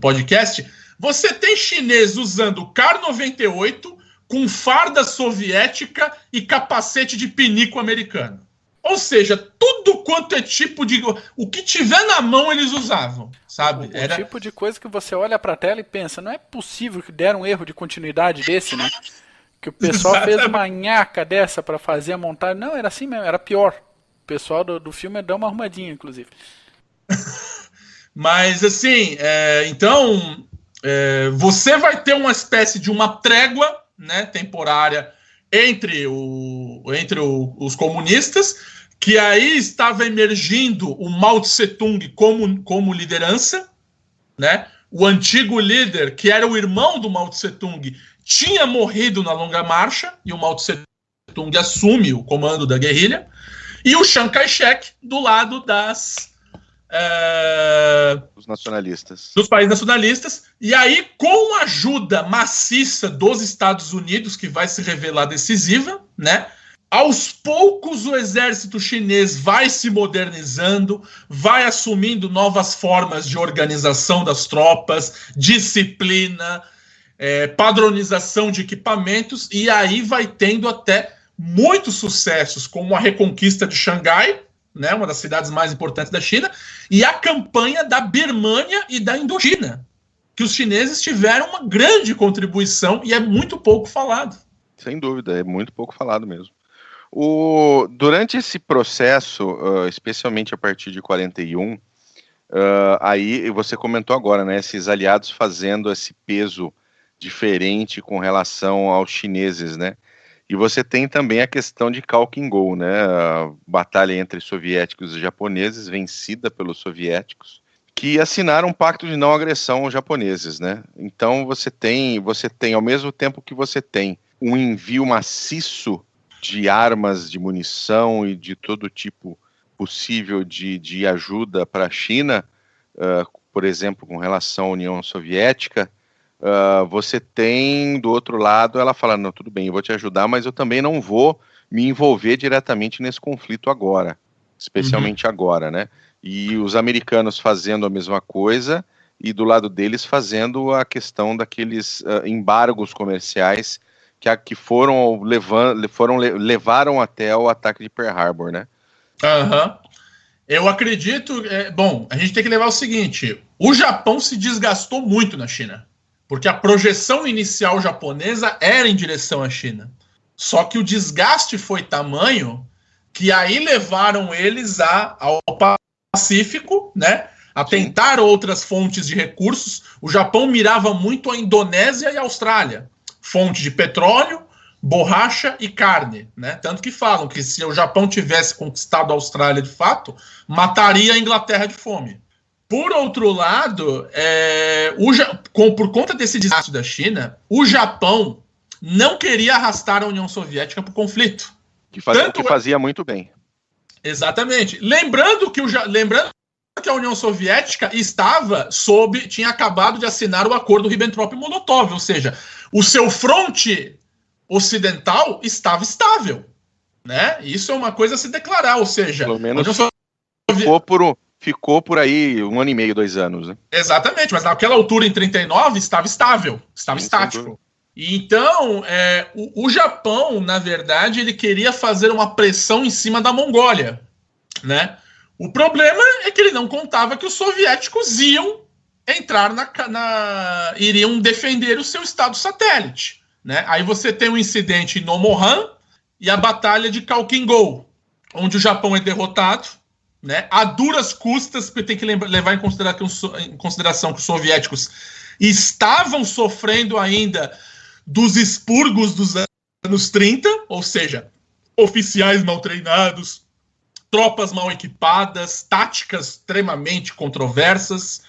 podcast, você tem chinês usando Kar-98 com farda soviética e capacete de pinico americano. Ou seja, tudo quanto é tipo de... O que tiver na mão eles usavam, sabe? Era tipo de coisa que você olha pra tela e pensa, não é possível que deram um erro de continuidade desse, né? Que o pessoal fez uma nhaca dessa pra fazer a montagem. Não, era assim mesmo, era pior. O pessoal do filme deu uma arrumadinha, inclusive. Mas, assim, então, você vai ter uma espécie de uma trégua, né, temporária entre os comunistas, que aí estava emergindo o Mao Tse-tung como liderança, né? O antigo líder, que era o irmão do Mao Tse-tung, tinha morrido na Longa Marcha, e o Mao Tse-tung assume o comando da guerrilha, e o Chiang Kai-shek do lado dos nacionalistas. Dos países nacionalistas, e aí com a ajuda maciça dos Estados Unidos, que vai se revelar decisiva, né? Aos poucos o exército chinês vai se modernizando, vai assumindo novas formas de organização das tropas, disciplina, padronização de equipamentos, e aí vai tendo até muitos sucessos, como a reconquista de Xangai, né, uma das cidades mais importantes da China, e a campanha da Birmânia e da Indochina, que os chineses tiveram uma grande contribuição e é muito pouco falado. Sem dúvida, é muito pouco falado mesmo. Durante esse processo, especialmente a partir de 41, aí você comentou agora, né, esses aliados fazendo esse peso diferente com relação aos chineses, né? E você tem também a questão de Khalkhin-Gol, né, a batalha entre soviéticos e japoneses, vencida pelos soviéticos, que assinaram um pacto de não agressão aos japoneses, né? Então você tem, ao mesmo tempo que você tem um envio maciço de armas, de munição e de todo tipo possível de ajuda para a China, por exemplo, com relação à União Soviética, você tem, do outro lado, ela fala, não, tudo bem, eu vou te ajudar, mas eu também não vou me envolver diretamente nesse conflito agora, especialmente agora, né? E os americanos fazendo a mesma coisa, e do lado deles fazendo a questão daqueles embargos comerciais que levaram até o ataque de Pearl Harbor, né? Eu acredito... bom, a gente tem que levar o seguinte, o Japão se desgastou muito na China, porque a projeção inicial japonesa era em direção à China. Só que o desgaste foi tamanho que aí levaram eles ao Pacífico, né? A tentar outras fontes de recursos. O Japão mirava muito a Indonésia e a Austrália. Fonte de petróleo, borracha e carne, né? Tanto que falam que se o Japão tivesse conquistado a Austrália de fato, mataria a Inglaterra de fome. Por outro lado, por conta desse desastre da China, o Japão não queria arrastar a União Soviética para o conflito. Que fazia muito bem. Exatamente. Lembrando que a União Soviética tinha acabado de assinar o acordo Ribbentrop-Molotov, ou seja, o seu fronte ocidental estava estável, né? Isso é uma coisa a se declarar, ou seja, pelo menos ficou por aí 1 ano e meio, 2 anos, né? Exatamente, mas naquela altura, em 39, estava estável, estava estático. E então, o Japão, na verdade, ele queria fazer uma pressão em cima da Mongólia, né? O problema é que ele não contava que os soviéticos iam entrar iriam defender o seu estado satélite, né? Aí você tem um incidente em Nomohan e a batalha de Khalkhin-Gol, onde o Japão é derrotado, né? A duras custas, porque tem que levar em consideração que os soviéticos estavam sofrendo ainda dos expurgos dos anos 30, ou seja, oficiais mal treinados, tropas mal equipadas, táticas extremamente controversas,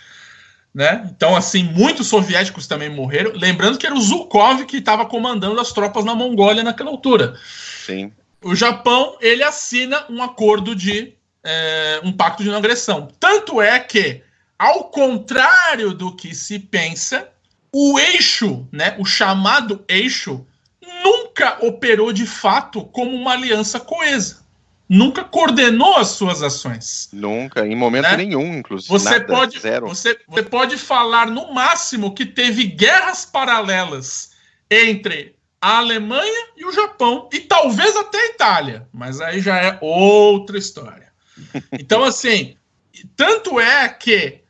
né? Então, assim, muitos soviéticos também morreram. Lembrando que era o Zhukov que estava comandando as tropas na Mongólia naquela altura. Sim. O Japão, ele assina um acordo um pacto de não agressão. Tanto é que, ao contrário do que se pensa, o eixo, né, o chamado eixo, nunca operou de fato como uma aliança coesa. Nunca coordenou as suas ações. Nunca, em momento, né? Nenhum, inclusive. Você pode falar, no máximo, que teve guerras paralelas entre a Alemanha e o Japão, e talvez até a Itália, mas aí já é outra história. Então, assim, tanto é que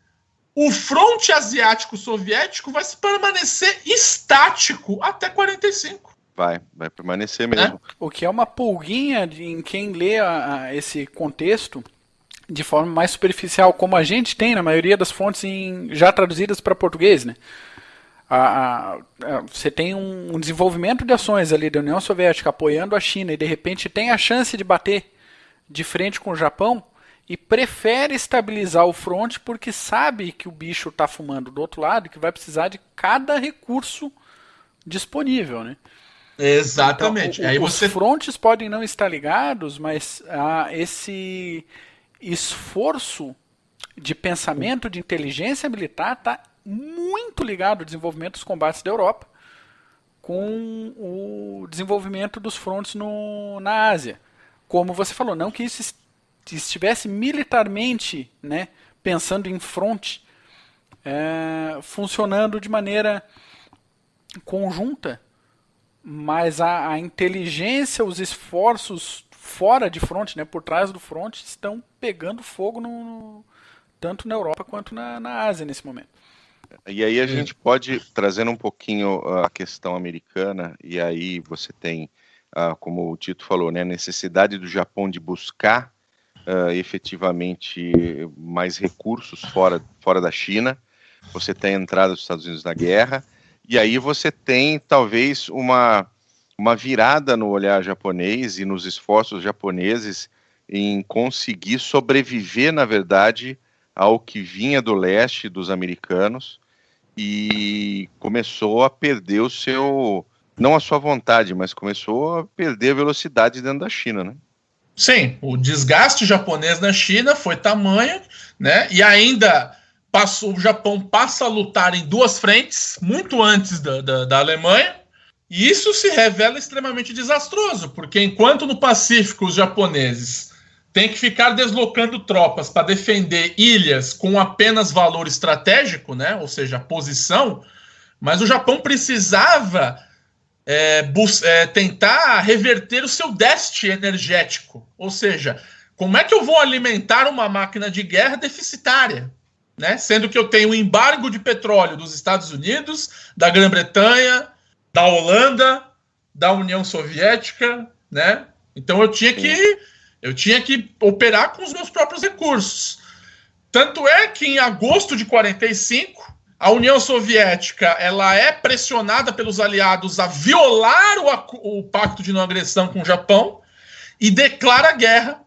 o fronte asiático soviético vai permanecer estático até 45. Vai permanecer mesmo. O que é uma pulguinha em quem lê esse contexto de forma mais superficial, como a gente tem na maioria das fontes já traduzidas para português, né? Você tem um desenvolvimento de ações ali da União Soviética apoiando a China e de repente tem a chance de bater de frente com o Japão e prefere estabilizar o fronte porque sabe que o bicho está fumando do outro lado e que vai precisar de cada recurso disponível, né? Exatamente. Então, os frontes podem não estar ligados, mas esse esforço de pensamento, de inteligência militar está muito ligado ao desenvolvimento dos combates da Europa com o desenvolvimento dos frontes na Ásia. Como você falou, não que isso estivesse militarmente, né, pensando em fronte, funcionando de maneira conjunta, mas a inteligência, os esforços fora de fronte, né, por trás do fronte, estão pegando fogo tanto na Europa quanto na Ásia nesse momento. E aí a gente pode, trazendo um pouquinho a questão americana, e aí você tem, como o Tito falou, né, a necessidade do Japão de buscar efetivamente mais recursos fora da China. Você tem a entrada dos Estados Unidos na guerra, e aí você tem talvez uma virada no olhar japonês e nos esforços japoneses em conseguir sobreviver, na verdade, ao que vinha do leste dos americanos, e começou a perder não a sua vontade, mas começou a perder a velocidade dentro da China, né? Sim, o desgaste japonês na China foi tamanho, né? E ainda o Japão passa a lutar em 2 frentes, muito antes da Alemanha, e isso se revela extremamente desastroso, porque enquanto no Pacífico os japoneses têm que ficar deslocando tropas para defender ilhas com apenas valor estratégico, né? Ou seja, posição, mas o Japão precisava tentar reverter o seu déficit energético, ou seja, como é que eu vou alimentar uma máquina de guerra deficitária? Né? Sendo que eu tenho um embargo de petróleo dos Estados Unidos, da Grã-Bretanha, da Holanda, da União Soviética, né? Então eu tinha que operar com os meus próprios recursos. Tanto é que em agosto de 45, a União Soviética ela é pressionada pelos aliados a violar o pacto de não agressão com o Japão e declara guerra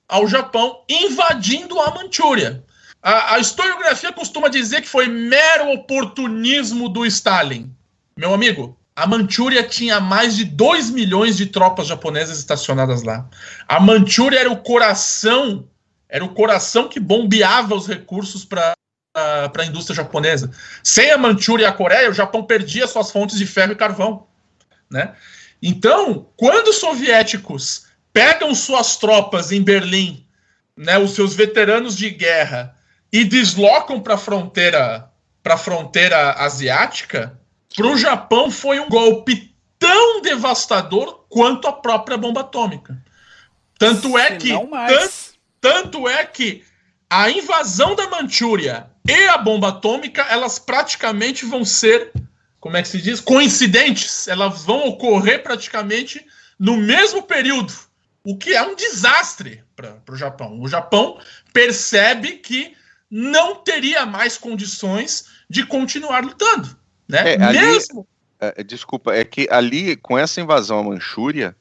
ao Japão, invadindo a Manchúria. A historiografia costuma dizer que foi mero oportunismo do Stalin. Meu amigo, a Manchúria tinha mais de 2 milhões de tropas japonesas estacionadas lá. A Manchúria era o coração que bombeava os recursos para a indústria japonesa. Sem a Manchúria e a Coreia, o Japão perdia suas fontes de ferro e carvão, né? Então, quando os soviéticos pegam suas tropas em Berlim, né, os seus veteranos de guerra, e deslocam para a fronteira asiática, para o Japão foi um golpe tão devastador quanto a própria bomba atômica. Tanto é que a invasão da Manchúria e a bomba atômica, elas praticamente vão ser, como é que se diz? Coincidentes. Elas vão ocorrer praticamente no mesmo período, o que é um desastre para o Japão. O Japão percebe que não teria mais condições de continuar lutando, né? Desculpa, é que ali, com essa invasão à Manchúria,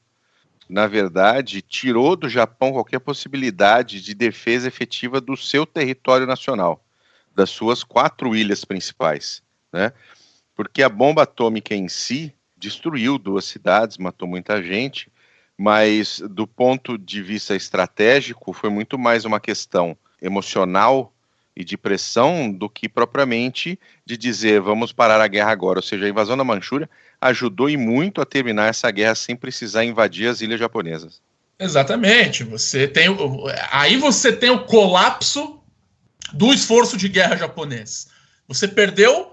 na verdade, tirou do Japão qualquer possibilidade de defesa efetiva do seu território nacional, das suas 4 ilhas principais, né? Porque a bomba atômica em si destruiu 2 cidades, matou muita gente, mas do ponto de vista estratégico foi muito mais uma questão emocional e de pressão do que propriamente de dizer vamos parar a guerra agora. Ou seja, a invasão da Manchúria ajudou e muito a terminar essa guerra sem precisar invadir as ilhas japonesas. Exatamente. Aí você tem o colapso do esforço de guerra japonês. Você perdeu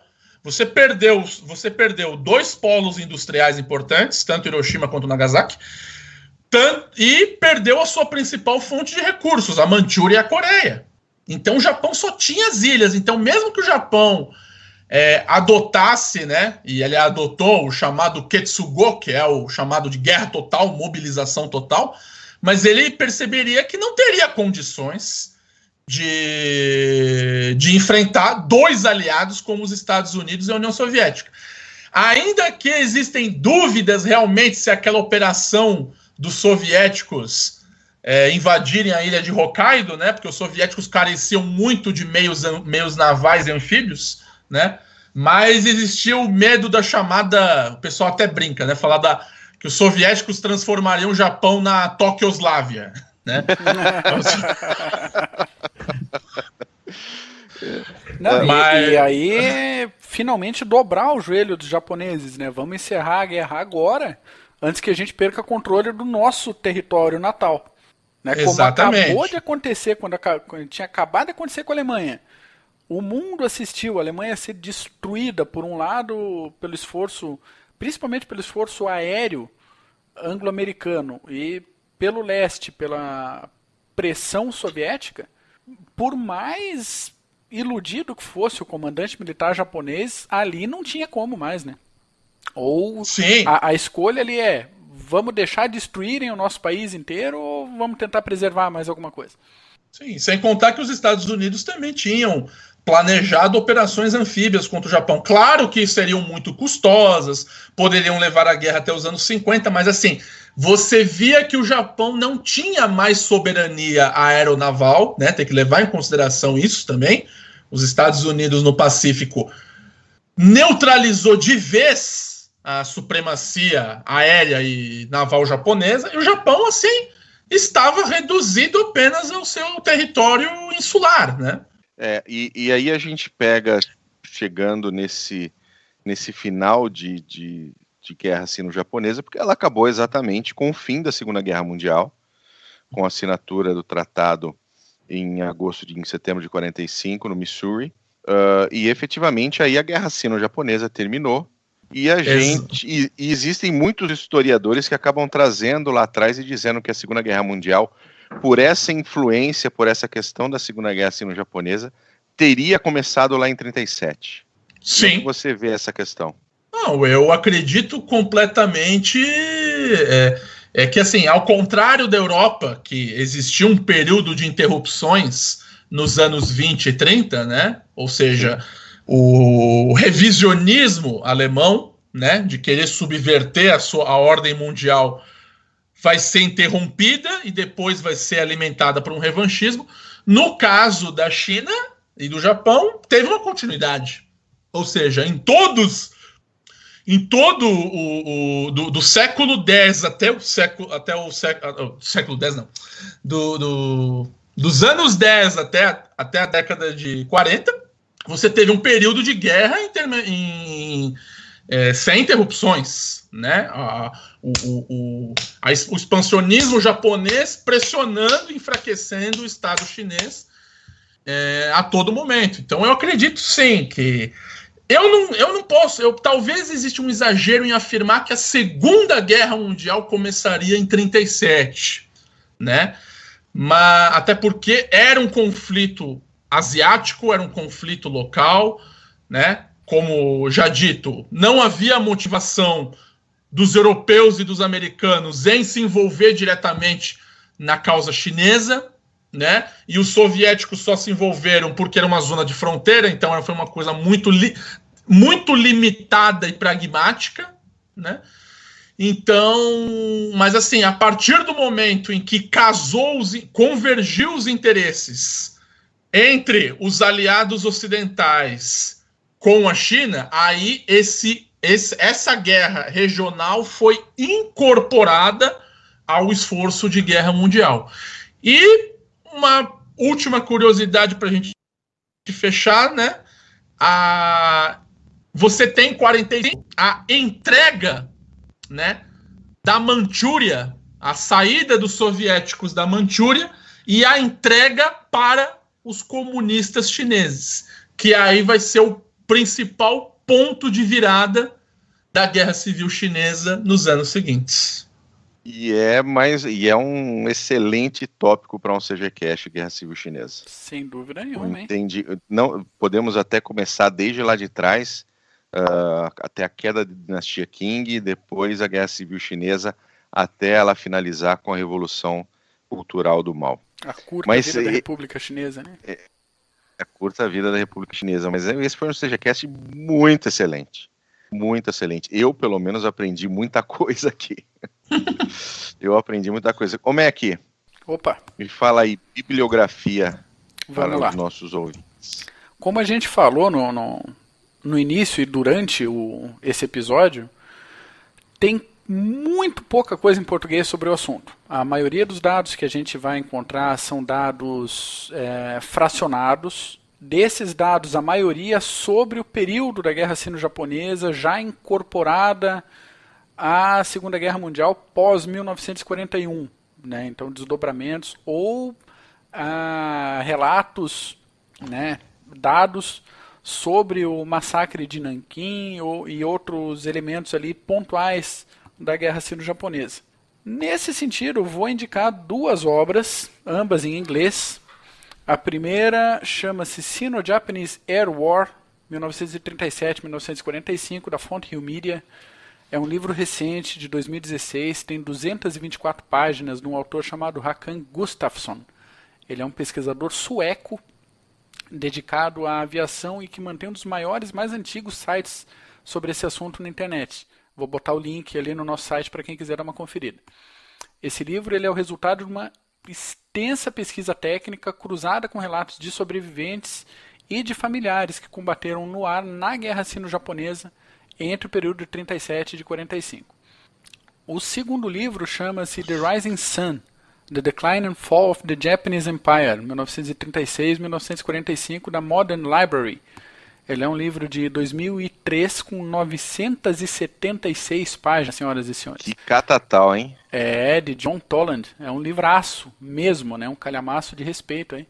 2 polos industriais importantes, tanto Hiroshima quanto Nagasaki, e perdeu a sua principal fonte de recursos, a Manchúria e a Coreia. Então o Japão só tinha as ilhas. Então mesmo que o Japão adotasse, né, e ele adotou o chamado Ketsugo, que é o chamado de guerra total, mobilização total, mas ele perceberia que não teria condições de enfrentar 2 aliados como os Estados Unidos e a União Soviética. Ainda que existem dúvidas realmente se aquela operação dos soviéticos invadirem a ilha de Hokkaido, né? Porque os soviéticos careciam muito de meios navais e anfíbios, né? Mas existia o medo da chamada, o pessoal até brinca, né? Falar que os soviéticos transformariam o Japão na Toquioslávia, né? Não, e aí finalmente dobrar o joelho dos japoneses, né? Vamos encerrar a guerra agora, antes que a gente perca controle do nosso território natal. Né? Como acabou de acontecer, quando tinha acabado de acontecer com a Alemanha. O mundo assistiu a Alemanha ser destruída, por um lado, pelo esforço, principalmente pelo esforço aéreo anglo-americano, e pelo leste, pela pressão soviética. Por mais iludido que fosse o comandante militar japonês, ali não tinha como mais, né? Ou a escolha ali vamos deixar destruírem o nosso país inteiro ou vamos tentar preservar mais alguma coisa? Sim, sem contar que os Estados Unidos também tinham planejado operações anfíbias contra o Japão. Claro que seriam muito custosas, poderiam levar a guerra até os anos 50, mas assim, você via que o Japão não tinha mais soberania aeronaval, né? Tem que levar em consideração isso também. Os Estados Unidos no Pacífico neutralizou de vez a supremacia aérea e naval japonesa, e o Japão, assim, estava reduzido apenas ao seu território insular, né? E aí a gente pega, chegando nesse final de guerra sino-japonesa, porque ela acabou exatamente com o fim da Segunda Guerra Mundial, com a assinatura do tratado em setembro de 45, no Missouri, e efetivamente aí a guerra sino-japonesa terminou. E existem muitos historiadores que acabam trazendo lá atrás e dizendo que a Segunda Guerra Mundial, por essa influência, por essa questão da Segunda Guerra Sino-Japonesa, teria começado lá em 37. Sim. Como você vê essa questão? Não, eu acredito completamente que, assim, ao contrário da Europa, que existia um período de interrupções nos anos 20 e 30, né? Ou seja, o revisionismo alemão, né, de querer subverter a ordem mundial, vai ser interrompida e depois vai ser alimentada por um revanchismo. No caso da China e do Japão, teve uma continuidade. Ou seja, em todos em todo do século X até o século X não, dos anos 10 até a década de 40, você teve um período de guerra sem interrupções, né? O expansionismo japonês pressionando e enfraquecendo o Estado chinês a todo momento. Então eu acredito sim que eu não posso, talvez exista um exagero em afirmar que a Segunda Guerra Mundial começaria em 37, né? Mas até porque era um conflito asiático, era um conflito local, né? Como já dito, não havia motivação dos europeus e dos americanos em se envolver diretamente na causa chinesa, né? E os soviéticos só se envolveram porque era uma zona de fronteira, então foi uma coisa muito limitada e pragmática, né? Então, mas assim, a partir do momento em que convergiu os interesses entre os aliados ocidentais com a China, aí essa guerra regional foi incorporada ao esforço de guerra mundial. E uma última curiosidade para a gente fechar, né? Você tem 45 a entrega, né, da Manchúria, a saída dos soviéticos da Manchúria e a entrega para os comunistas chineses, que aí vai ser o principal ponto de virada da Guerra Civil Chinesa nos anos seguintes. E é um excelente tópico para um CGCast, Guerra Civil Chinesa. Sem dúvida nenhuma, hein? Entendi. Não, podemos até começar desde lá de trás, até a queda da dinastia Qing, depois a Guerra Civil Chinesa, até ela finalizar com a Revolução Cultural do Mao. A curta vida da República Chinesa, né? A curta vida da República Chinesa. Mas esse foi um CGCast muito excelente. Muito excelente. Eu, pelo menos, aprendi muita coisa aqui. Eu aprendi muita coisa. Como é aqui? Opa! Me fala aí, bibliografia para os nossos ouvintes. Como a gente falou no início e durante esse episódio, tem muito pouca coisa em português sobre o assunto. A maioria dos dados que a gente vai encontrar são dados fracionados. Desses dados, a maioria sobre o período da Guerra Sino-Japonesa, já incorporada à Segunda Guerra Mundial pós-1941. Né? Então, desdobramentos ou relatos, né, dados sobre o massacre de Nanquim e outros elementos ali pontuais da Guerra Sino-Japonesa. Nesse sentido, eu vou indicar duas obras, ambas em inglês. A primeira chama-se Sino-Japanese Air War, 1937-1945, da Fonthill Media. É um livro recente, de 2016, tem 224 páginas, de um autor chamado Håkan Gustafsson. Ele é um pesquisador sueco, dedicado à aviação e que mantém um dos maiores, mais antigos sites sobre esse assunto na internet. Vou botar o link ali no nosso site para quem quiser dar uma conferida. Esse livro ele é o resultado de uma extensa pesquisa técnica cruzada com relatos de sobreviventes e de familiares que combateram no ar na Guerra Sino-Japonesa entre o período de 37 e de 45. O segundo livro chama-se The Rising Sun, The Decline and Fall of the Japanese Empire, 1936-1945, da Modern Library. Ele é um livro de 2003 com 976 páginas, senhoras e senhores. Que catatal, hein? É, de John Toland. É um livraço mesmo, né? Um calhamaço de respeito, hein?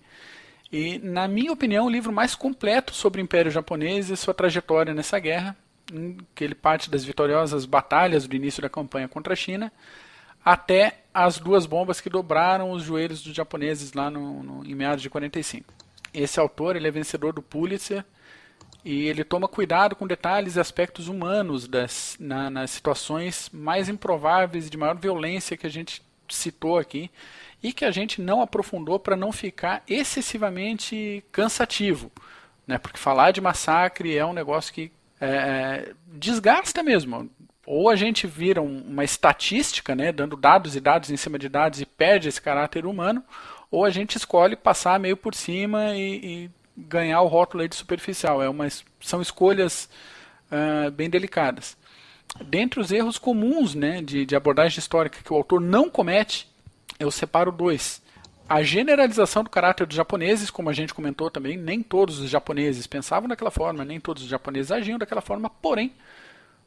E, na minha opinião, o livro mais completo sobre o Império Japonês e sua trajetória nessa guerra, em que ele parte das vitoriosas batalhas do início da campanha contra a China até as duas bombas que dobraram os joelhos dos japoneses lá em meados de 45. Esse autor ele é vencedor do Pulitzer e ele toma cuidado com detalhes e aspectos humanos nas situações mais improváveis e de maior violência que a gente citou aqui e que a gente não aprofundou para não ficar excessivamente cansativo, né? Porque falar de massacre é um negócio que desgasta mesmo. Ou a gente vira uma estatística, né, dando dados e dados em cima de dados e perde esse caráter humano, ou a gente escolhe passar meio por cima e ganhar o rótulo aí de superficial. São escolhas bem delicadas. Dentre os erros comuns, né, de abordagem histórica que o autor não comete, eu separo 2. A generalização do caráter dos japoneses, como a gente comentou também, nem todos os japoneses pensavam daquela forma, nem todos os japoneses agiam daquela forma, porém,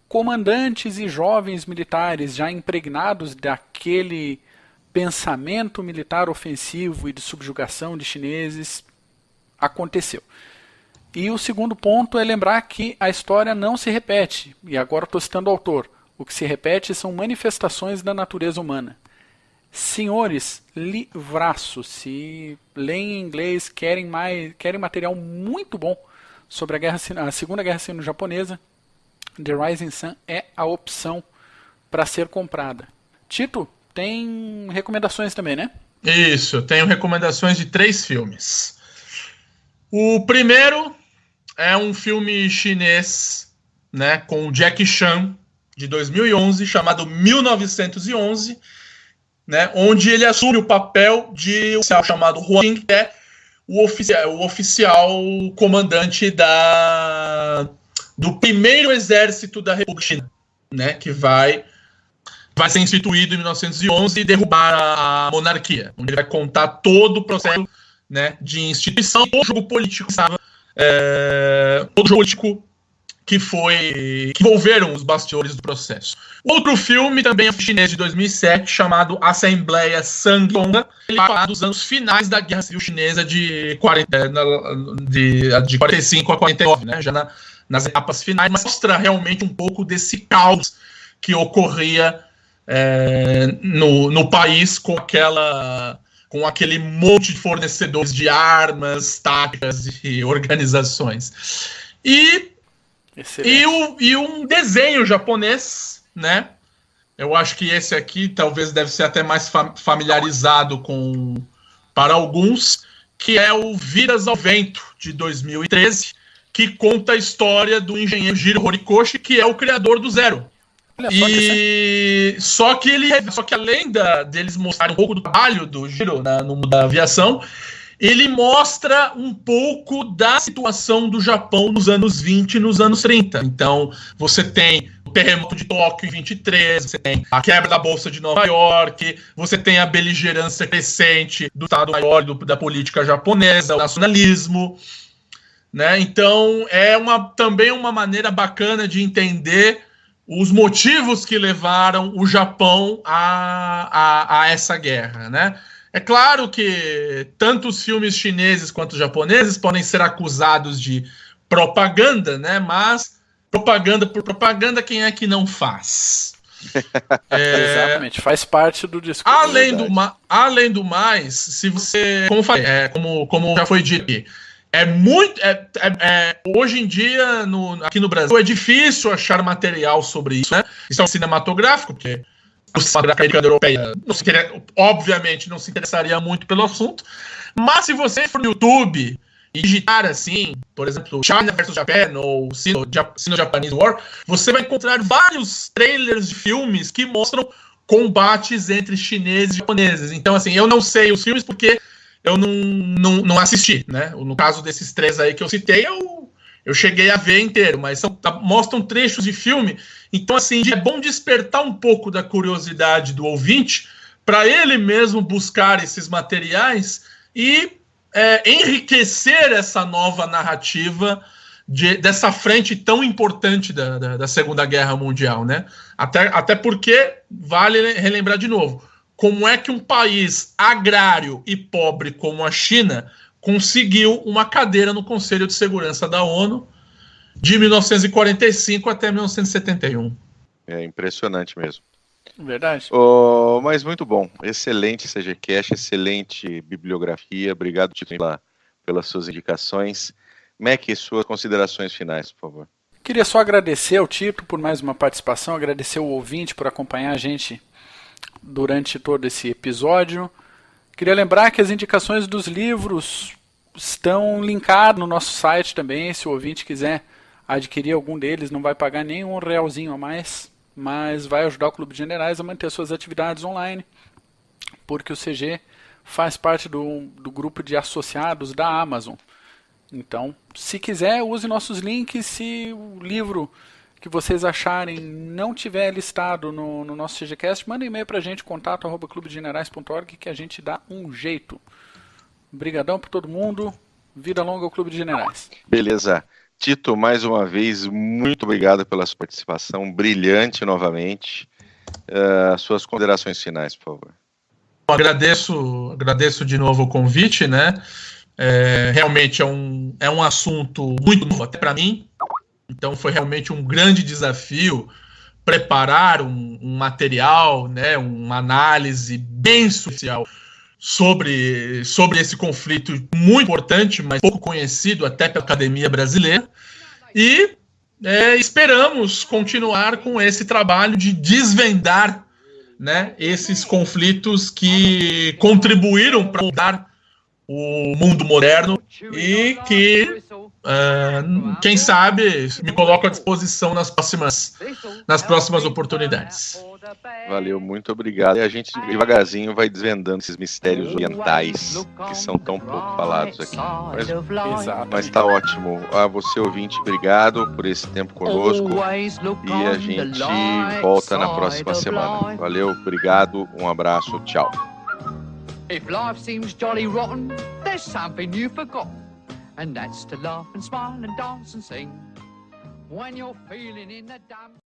comandantes e jovens militares já impregnados daquele pensamento militar ofensivo e de subjugação de chineses, aconteceu. E o segundo ponto é lembrar que a história não se repete. E agora estou citando o autor. O que se repete são manifestações da natureza humana. Senhores, livraço. Se leem em inglês, querem material muito bom sobre a Segunda Guerra Sino-Japonesa, The Rising Sun é a opção para ser comprada. Tito, tem recomendações também, né? Isso, eu tenho recomendações de 3 filmes. O primeiro é um filme chinês, né, com o Jackie Chan, de 2011, chamado 1911, né, onde ele assume o papel de um oficial chamado Huang Qing, que é o oficial comandante do primeiro exército da República China, né, que vai ser instituído em 1911 e derrubar a monarquia, onde ele vai contar todo o processo, né, de instituição, todo o jogo político, todo jogo político que envolveram os bastidores do processo. Outro filme também é um chinês de 2007 chamado Assembleia Sangonga. Ele vai falar dos anos finais da Guerra Civil Chinesa de 45 a 49, né, já nas etapas finais, mas mostra realmente um pouco desse caos que ocorria no país com aquele monte de fornecedores de armas, táticas e organizações. E um desenho japonês, né? Eu acho que esse aqui talvez deve ser até mais familiarizado para alguns, que é o Vidas ao Vento, de 2013, que conta a história do engenheiro Jiro Horikoshi, que é o criador do Zero. Só que além deles mostrarem um pouco do trabalho do Jiro no mundo da aviação, ele mostra um pouco da situação do Japão nos anos 20 e nos anos 30. Então, você tem o terremoto de Tóquio em 23, você tem a quebra da Bolsa de Nova York, você tem a beligerância crescente do Estado Maior da política japonesa, o nacionalismo, né? Então, também uma maneira bacana de entender os motivos que levaram o Japão a essa guerra, né? É claro que tanto os filmes chineses quanto os japoneses podem ser acusados de propaganda, né? Mas propaganda por propaganda, quem é que não faz? Exatamente, faz parte do discurso. Além do mais, se você, como falei, como já foi dito aqui, hoje em dia aqui no Brasil é difícil achar material sobre isso, né? Isso é um cinematográfico, porque a América Europeia obviamente não se interessaria muito pelo assunto, mas se você for no YouTube e digitar assim, por exemplo, China vs Japan ou Sino-Japanese War, você vai encontrar vários trailers de filmes que mostram combates entre chineses e japoneses. Então, assim, eu não sei os filmes porque eu não assisti, né? No caso desses 3 aí que eu citei, eu cheguei a ver inteiro, mas mostram trechos de filme. Então, assim, é bom despertar um pouco da curiosidade do ouvinte para ele mesmo buscar esses materiais e enriquecer essa nova narrativa dessa frente tão importante da Segunda Guerra Mundial, né? Até porque, vale relembrar de novo, como é que um país agrário e pobre como a China conseguiu uma cadeira no Conselho de Segurança da ONU de 1945 até 1971. É impressionante mesmo. Verdade. Mas muito bom. Excelente CGCast, excelente bibliografia. Obrigado, Tito, pelas suas indicações. Mac, suas considerações finais, por favor. Queria só agradecer ao Tito por mais uma participação, agradecer ao ouvinte por acompanhar a gente durante todo esse episódio. Queria lembrar que as indicações dos livros estão linkadas no nosso site também. Se o ouvinte quiser adquirir algum deles, não vai pagar nem um realzinho a mais, mas vai ajudar o Clube de Generais a manter suas atividades online, porque o CG faz parte do grupo de associados da Amazon. Então, se quiser, use nossos links. Se o livro que vocês acharem não tiver listado no nosso CGCast, manda um e-mail pra gente, contato@clubedegenerais.org, que a gente dá um jeito. Obrigadão por todo mundo. Vida longa ao Clube de Generais. Beleza. Tito, mais uma vez, muito obrigado pela sua participação, brilhante novamente. Suas considerações finais, por favor. Agradeço de novo o convite, né? Realmente é um assunto muito novo até para mim, então foi realmente um grande desafio preparar um material, né, uma análise bem social sobre esse conflito muito importante, mas pouco conhecido até pela academia brasileira, e esperamos continuar com esse trabalho de desvendar, né, esses conflitos que contribuíram para mudar o mundo moderno e que, quem sabe, me coloco à disposição nas próximas oportunidades. Valeu, muito obrigado. E a gente devagarzinho vai desvendando esses mistérios orientais que são tão pouco falados aqui. Mas tá ótimo. A você, ouvinte, obrigado por esse tempo conosco e a gente volta na próxima semana. Valeu, obrigado, um abraço, tchau. If life seems jolly rotten, there's something you forgot, and that's to laugh and smile and dance and sing when you're feeling in the dumps.